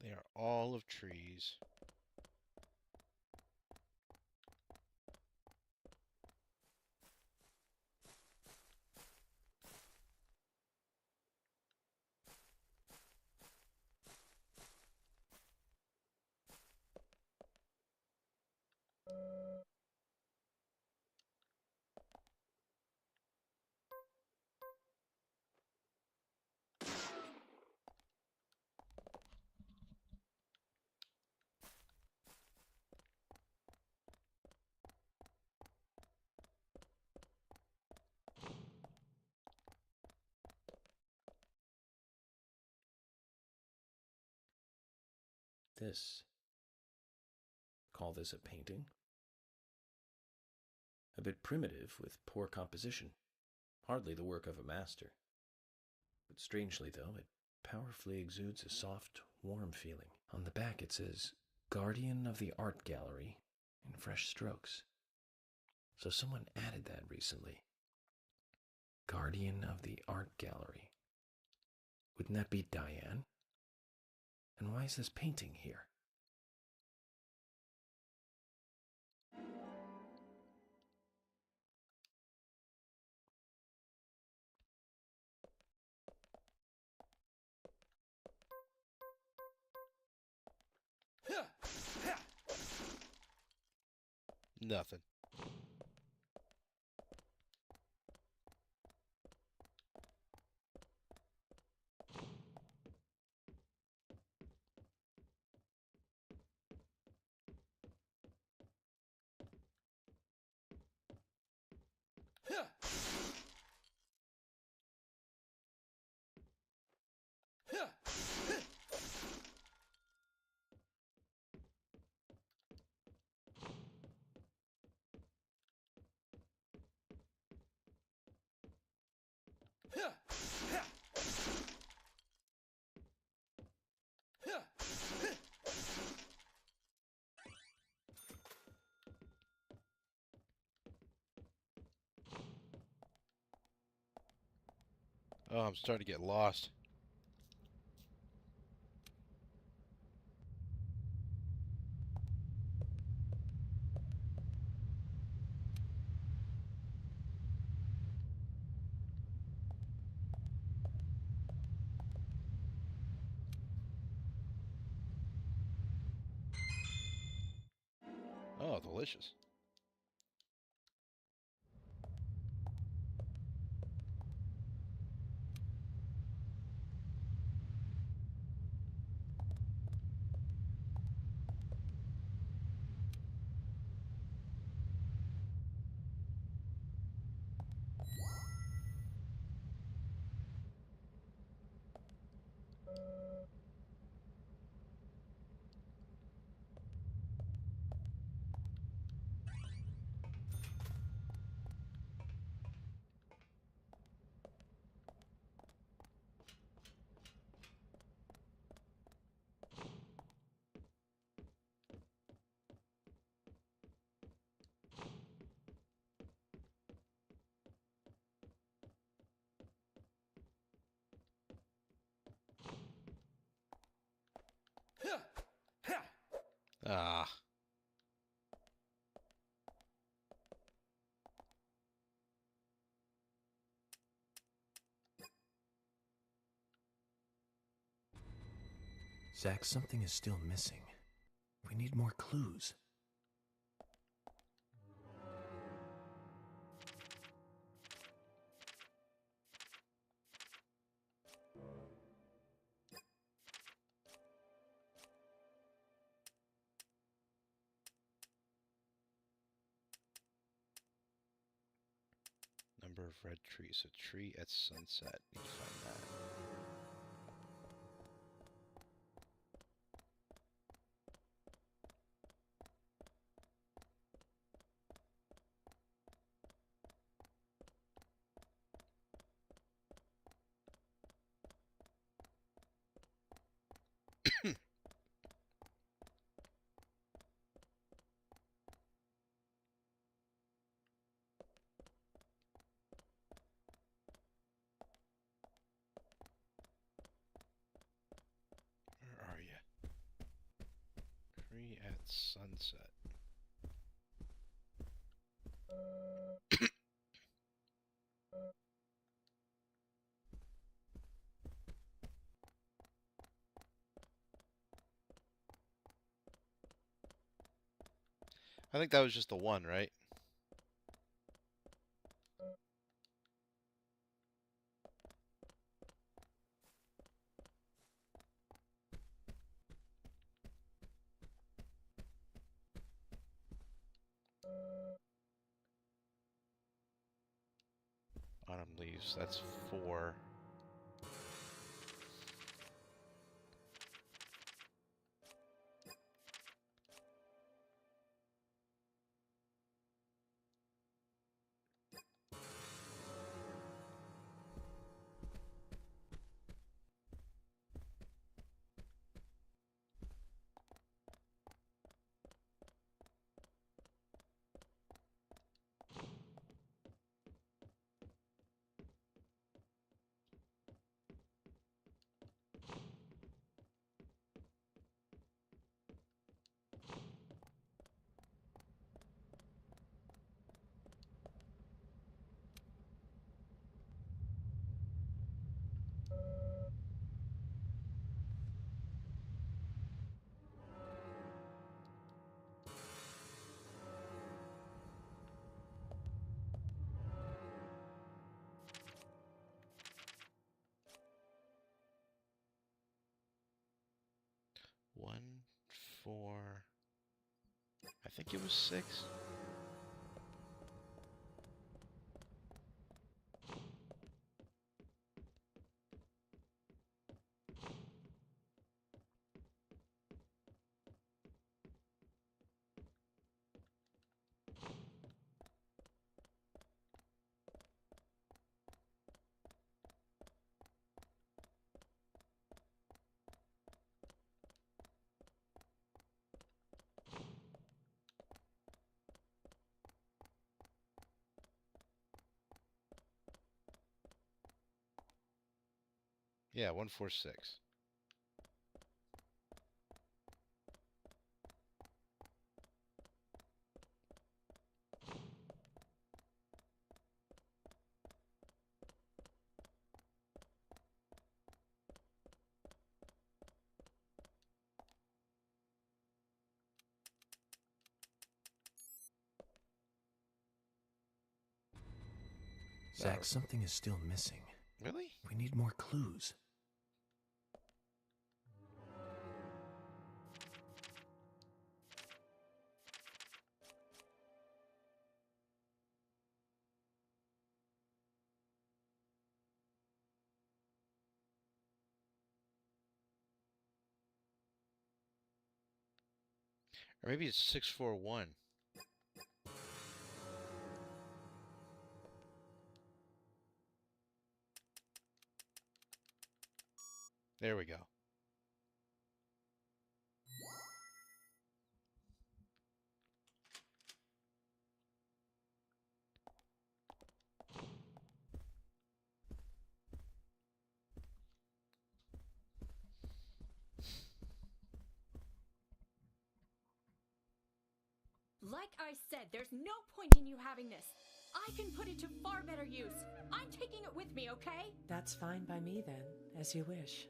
They are all of trees. This. Call this a painting? A bit primitive with poor composition. Hardly the work of a master. But strangely, though, it powerfully exudes a soft, warm feeling. On the back it says, Guardian of the Art Gallery, in fresh strokes. So someone added that recently. Guardian of the Art Gallery. Wouldn't that be Diane? And why is this painting here? Nothing. Oh, I'm starting to get lost. Oh, delicious. Ah. Zack, something is still missing. We need more clues. of red trees. A tree at sunset. Need to find that. Where are you? Tree at sunset. I think that was just the one, right? Autumn leaves, that's 4. One, 4. I think it was 6. Yeah, 146. Zach, something is still missing. Really? We need more clues. Or maybe it's 641. There we go. Like I said, there's no point in you having this. I can put it to far better use. I'm taking it with me, okay? That's fine by me then, as you wish.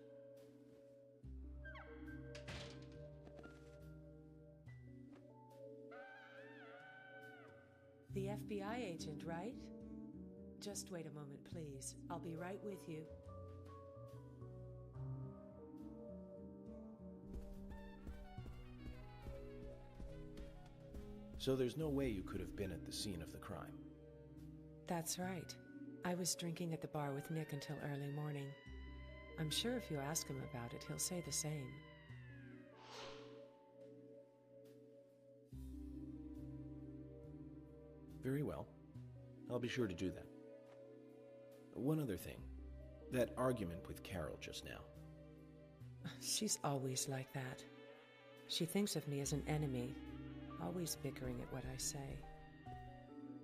The FBI agent, right? Just wait a moment, please. I'll be right with you. So there's no way you could have been at the scene of the crime. That's right. I was drinking at the bar with Nick until early morning. I'm sure if you ask him about it, he'll say the same. Very well. I'll be sure to do that. One other thing. That argument with Carol just now. She's always like that. She thinks of me as an enemy, always bickering at what I say.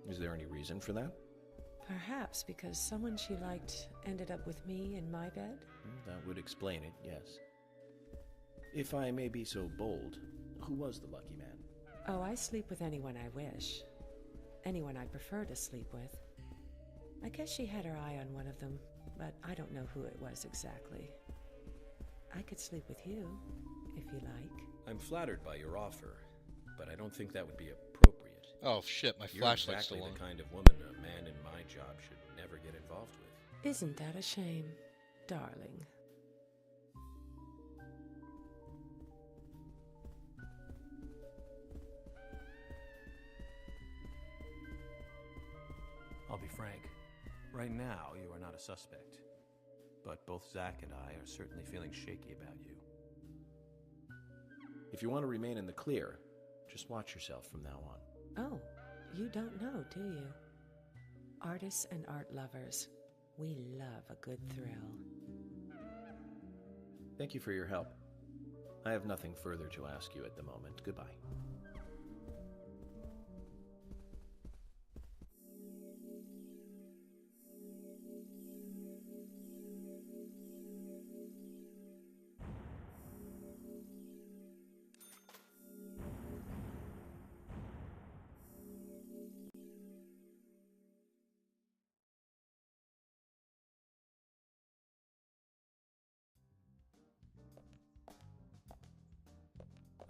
Is there any reason for that? Perhaps because someone she liked ended up with me in my bed? That would explain it, yes. If I may be so bold, who was the lucky man? Oh, I sleep with anyone I wish. Anyone I prefer to sleep with. I guess she had her eye on one of them, but I don't know who it was exactly. I could sleep with you, if you like. I'm flattered by your offer, but I don't think that would be appropriate. Oh shit, my You're flashlight's exactly still on. the kind of woman a man in my job should never get involved with. Isn't that a shame, darling? I'll be frank. Right now, you are not a suspect. But both Zach and I are certainly feeling shaky about you. If you want to remain in the clear, just watch yourself from now on. Oh, you don't know, do you? Artists and art lovers, we love a good thrill. Thank you for your help. I have nothing further to ask you at the moment. Goodbye.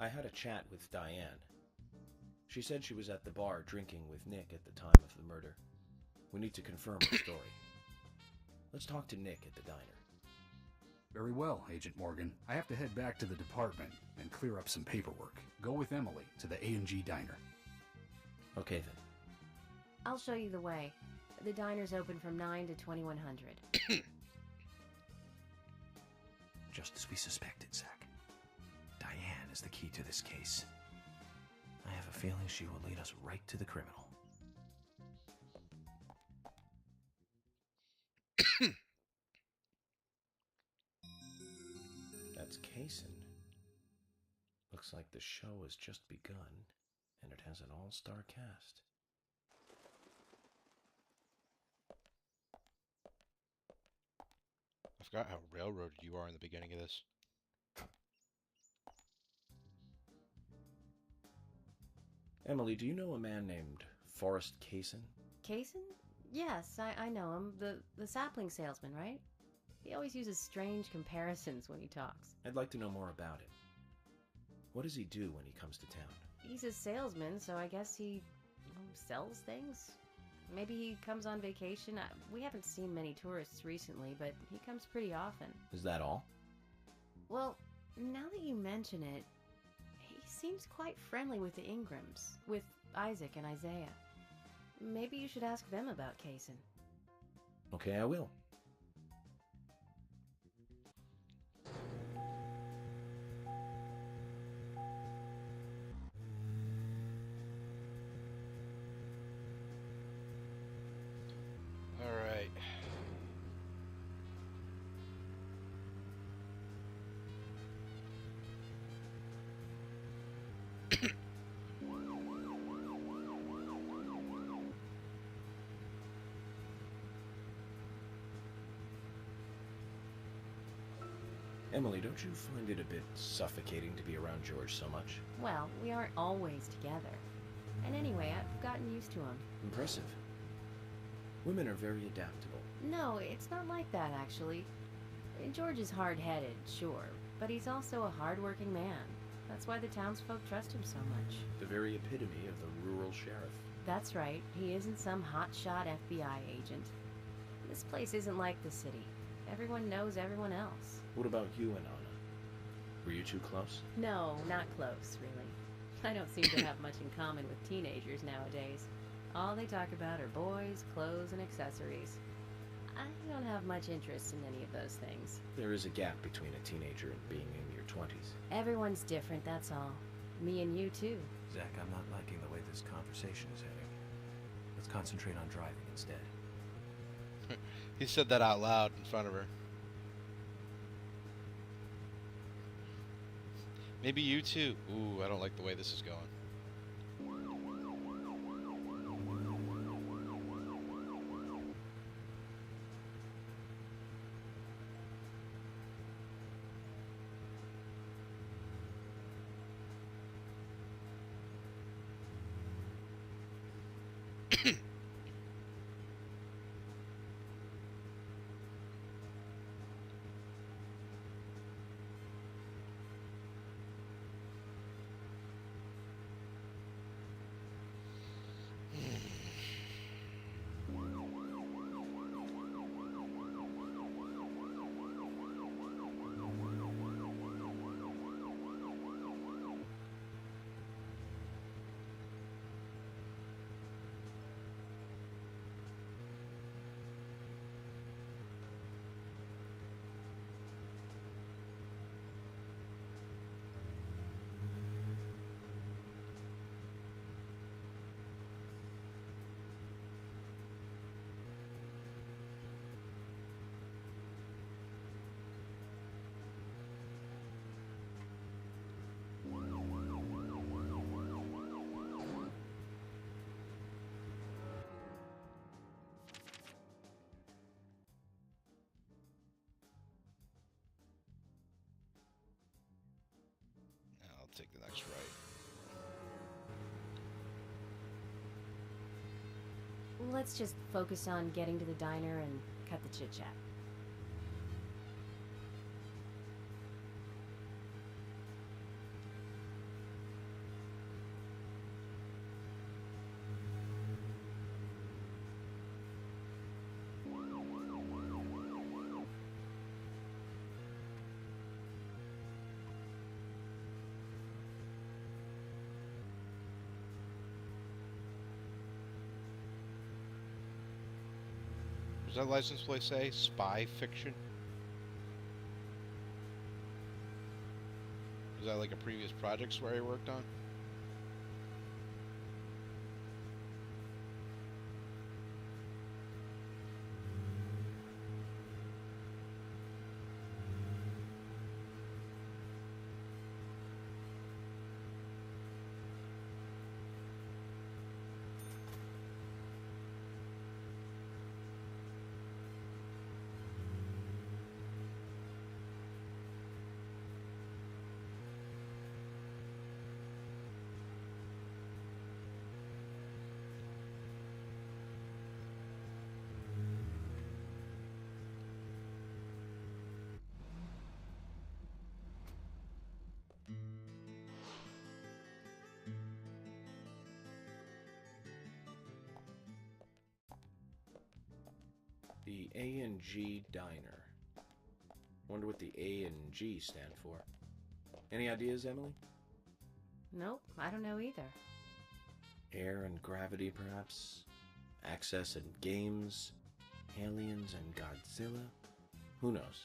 I had a chat with Diane. She said she was at the bar drinking with Nick at the time of the murder. We need to confirm her story. Let's talk to Nick at the diner. Very well, Agent Morgan. I have to head back to the department and clear up some paperwork. Go with Emily to the A&G diner. Okay then. I'll show you the way. The diner's open from 9 to 2100. Just as we suspected, Zach. Diane is the key to this case. I have a feeling she will lead us right to the criminal. That's Kaysen. Looks like the show has just begun, and it has an all-star cast. I forgot how railroaded you are in the beginning of this. Emily, do you know a man named Forrest Kaysen? Kaysen? Yes, I know him. The sapling salesman, right? He always uses strange comparisons when he talks. I'd like to know more about him. What does he do when he comes to town? He's a salesman, so I guess he sells things? Maybe he comes on vacation. We haven't seen many tourists recently, but he comes pretty often. Is that all? Well, now that you mention it, he seems quite friendly with the Ingrams, with Isaac and Isaiah. Maybe you should ask them about Kaysen. Okay, I will. All right. Emily, don't you find it a bit suffocating to be around George so much? Well, we aren't always together. And anyway, I've gotten used to him. Impressive. Women are very adaptable. No, it's not like that, actually. George is hard-headed, sure, but he's also a hard-working man. That's why the townsfolk trust him so much. The very epitome of the rural sheriff. That's right. He isn't some hotshot FBI agent. This place isn't like the city. Everyone knows everyone else. What about you and Anna? Were you two close? No, not close, really. I don't seem to have much in common with teenagers nowadays. All they talk about are boys, clothes, and accessories. I don't have much interest in any of those things. There is a gap between a teenager and being in your 20s. Everyone's different, that's all. Me and you, too. Zach, I'm not liking the way this conversation is heading. Let's concentrate on driving instead. He said that out loud in front of her. Maybe you too. Ooh, I don't like the way this is going. I'll take the next right. Let's just focus on getting to the diner and cut the chit-chat. Does that license plate say spy fiction? Is that like a previous project where he worked on? The A&G Diner. Wonder what the A and G stand for. Any ideas, Emily? Nope, I don't know either. Air and gravity, perhaps? Access and games? Aliens and Godzilla? Who knows?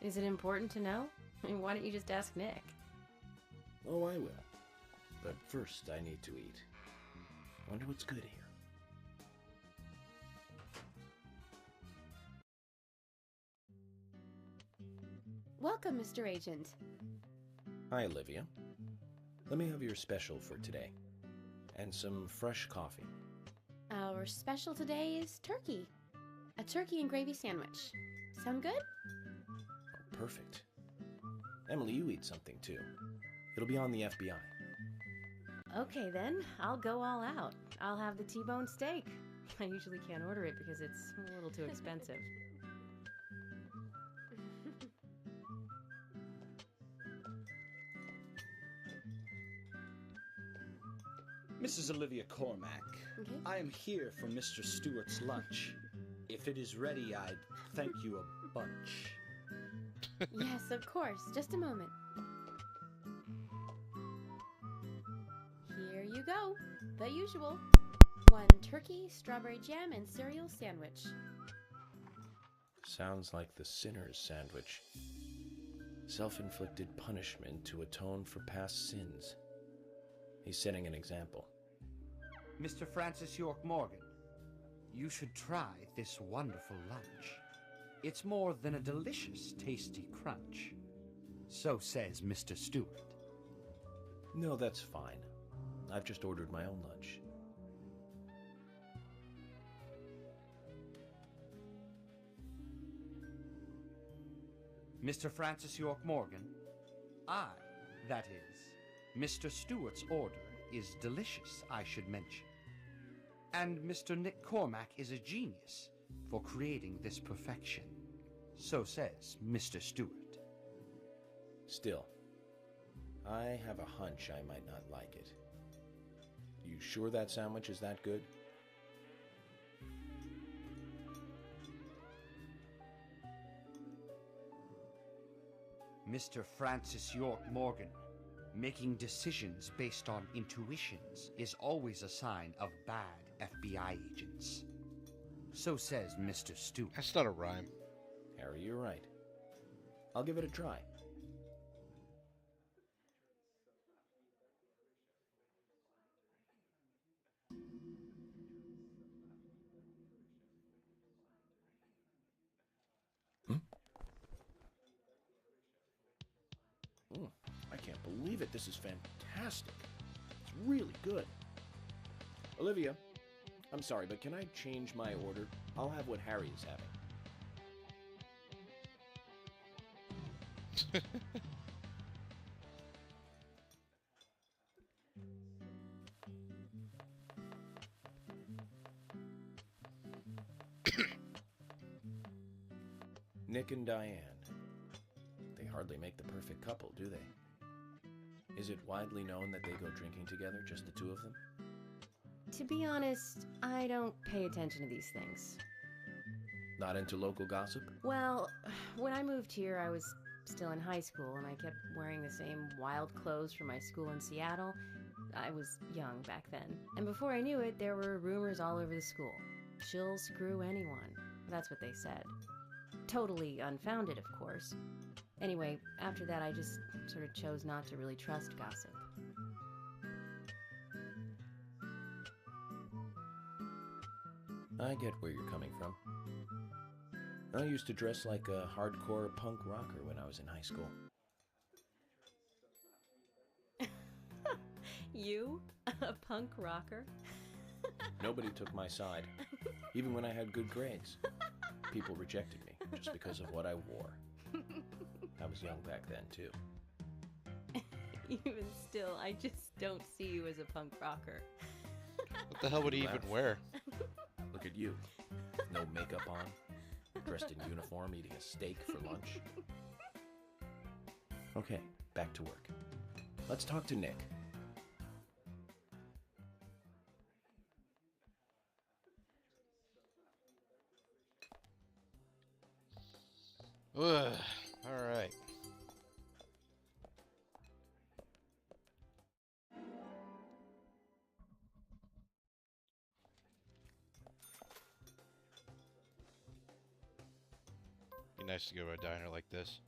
Is it important to know? I mean, why don't you just ask Nick? Oh, I will. But first, I need to eat. Wonder what's good here. Welcome, Mr. Agent. Hi, Olivia. Let me have your special for today. And some fresh coffee. Our special today is turkey. A turkey and gravy sandwich. Sound good? Oh, perfect. Emily, you eat something too. It'll be on the FBI. Okay then, I'll go all out. I'll have the T-bone steak. I usually can't order it because it's a little too expensive. Mrs. Olivia Cormack, I am here for Mr. Stewart's lunch. If it is ready, I'd thank you a bunch. Yes, of course. Just a moment. Here you go. The usual. 1 turkey, strawberry jam, and cereal sandwich. Sounds like the sinner's sandwich. Self-inflicted punishment to atone for past sins. He's setting an example. Mr. Francis York Morgan, you should try this wonderful lunch. It's more than a delicious, tasty crunch. So says Mr. Stewart. No, that's fine. I've just ordered my own lunch. Mr. Francis York Morgan, that is, Mr. Stewart's order is delicious, I should mention. And Mr. Nick Cormack is a genius for creating this perfection. So says Mr. Stewart. Still, I have a hunch I might not like it. You sure that sandwich is that good? Mr. Francis York Morgan, making decisions based on intuitions is always a sign of bad FBI agents. So says Mr. Stewart. That's not a rhyme. Harry, you're right. I'll give it a try. I can't believe it. This is fantastic. It's really good. Olivia, I'm sorry, but can I change my order? I'll have what Harry is having. Nick and Diane. They hardly make the perfect couple, do they? Is it widely known that they go drinking together, just the two of them? To be honest, I don't pay attention to these things. Not into local gossip? Well, when I moved here, I was still in high school, and I kept wearing the same wild clothes from my school in Seattle. I was young back then. And before I knew it, there were rumors all over the school. She'll screw anyone. That's what they said. Totally unfounded, of course. Anyway, after that, I just sort of chose not to really trust gossip. I get where you're coming from. I used to dress like a hardcore punk rocker when I was in high school. You? A punk rocker? Nobody took my side, even when I had good grades. People rejected me just because of what I wore. I was young back then, too. Even still, I just don't see you as a punk rocker. What the hell would he even wear? Look at you. No makeup on, dressed in uniform, eating a steak for lunch. Okay, back to work. Let's talk to Nick. Ugh. All right. Be nice to go to a diner like this.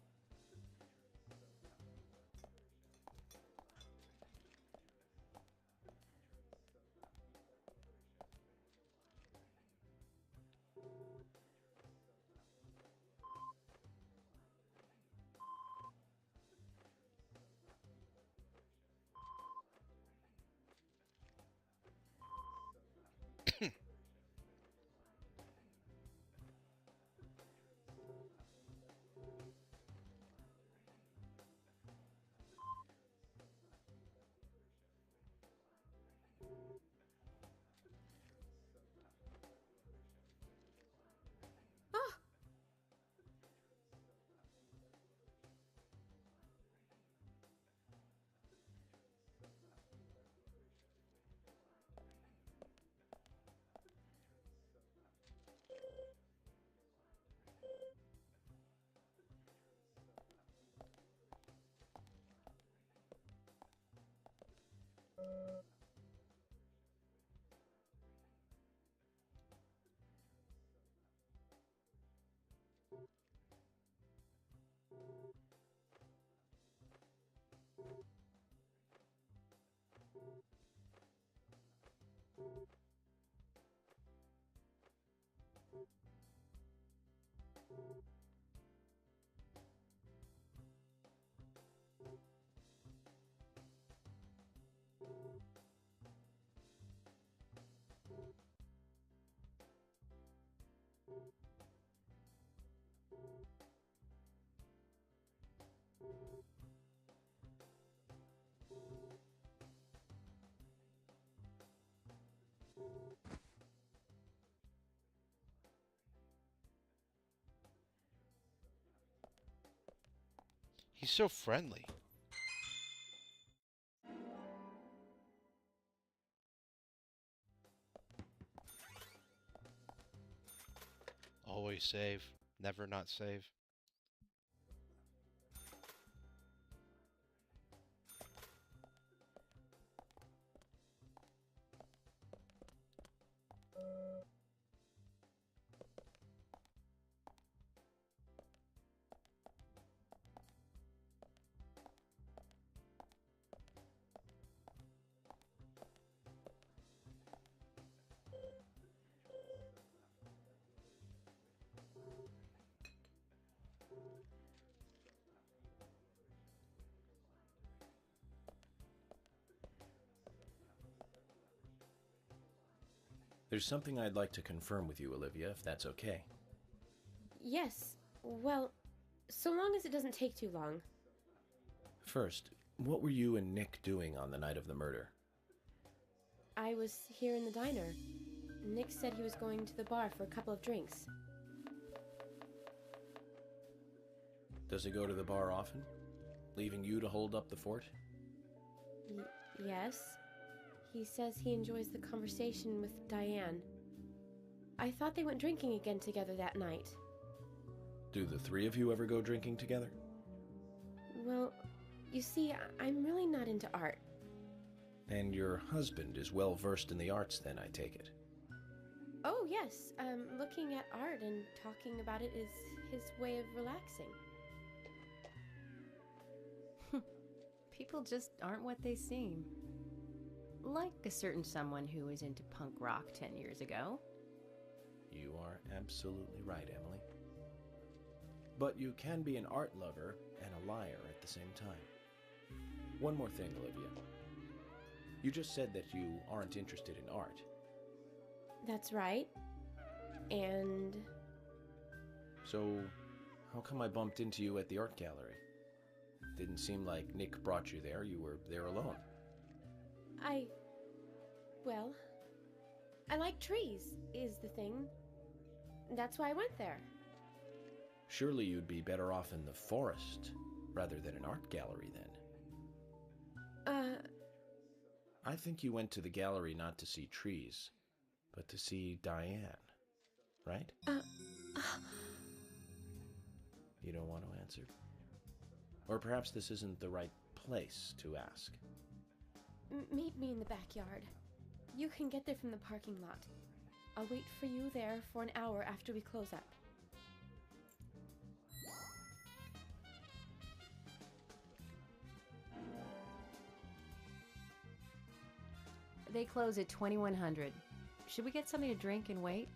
He's so friendly. Always save. Never not save. There's something I'd like to confirm with you, Olivia, if that's okay. Yes, well, so long as it doesn't take too long. First, what were you and Nick doing on the night of the murder? I was here in the diner. Nick said he was going to the bar for a couple of drinks. Does he go to the bar often? Leaving you to hold up the fort? Yes. He says he enjoys the conversation with Diane. I thought they went drinking again together that night. Do the three of you ever go drinking together? Well, you see, I'm really not into art. And your husband is well versed in the arts then, I take it? Oh, yes. Looking at art and talking about it is his way of relaxing. People just aren't what they seem. Like a certain someone who was into punk rock 10 years ago. You are absolutely right, Emily. But you can be an art lover and a liar at the same time. One more thing, Olivia. You just said that you aren't interested in art. That's right. And... So, how come I bumped into you at the art gallery? Didn't seem like Nick brought you there. You were there alone. Well, I like trees, is the thing. That's why I went there. Surely you'd be better off in the forest rather than an art gallery then. I think you went to the gallery not to see trees, but to see Diane, right? You don't want to answer? Or perhaps this isn't the right place to ask. Meet me in the backyard. You can get there from the parking lot. I'll wait for you there for an hour after we close up. They close at 2100. Should we get something to drink and wait?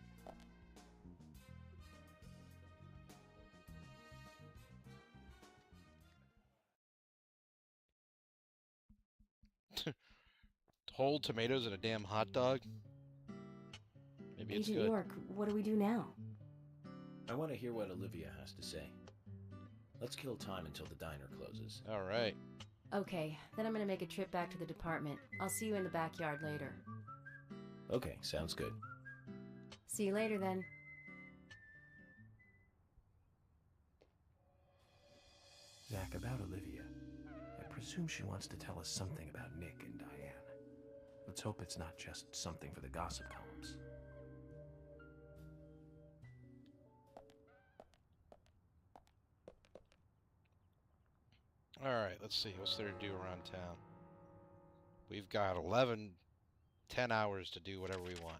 Whole tomatoes and a damn hot dog? Maybe it's Agent good. York, what do we do now? I want to hear what Olivia has to say. Let's kill time until the diner closes. All right. Okay, then I'm gonna make a trip back to the department. I'll see you in the backyard later. Okay, sounds good. See you later then. Zach, about Olivia. I presume she wants to tell us something about Nick and Diane. Let's hope it's not just something for the gossip columns. Alright, let's see. What's there to do around town? We've got 10 hours to do whatever we want.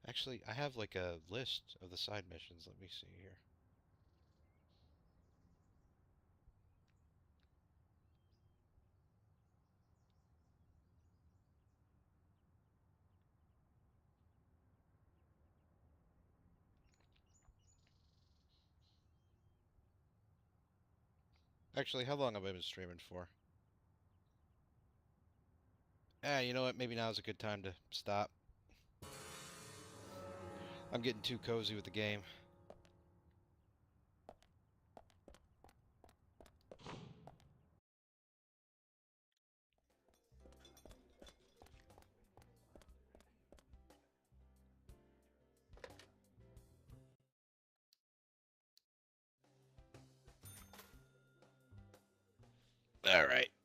Actually, I have like a list of the side missions. Let me see here. Actually, how long have I been streaming for? You know what? Maybe now's a good time to stop. I'm getting too cozy with the game. All right.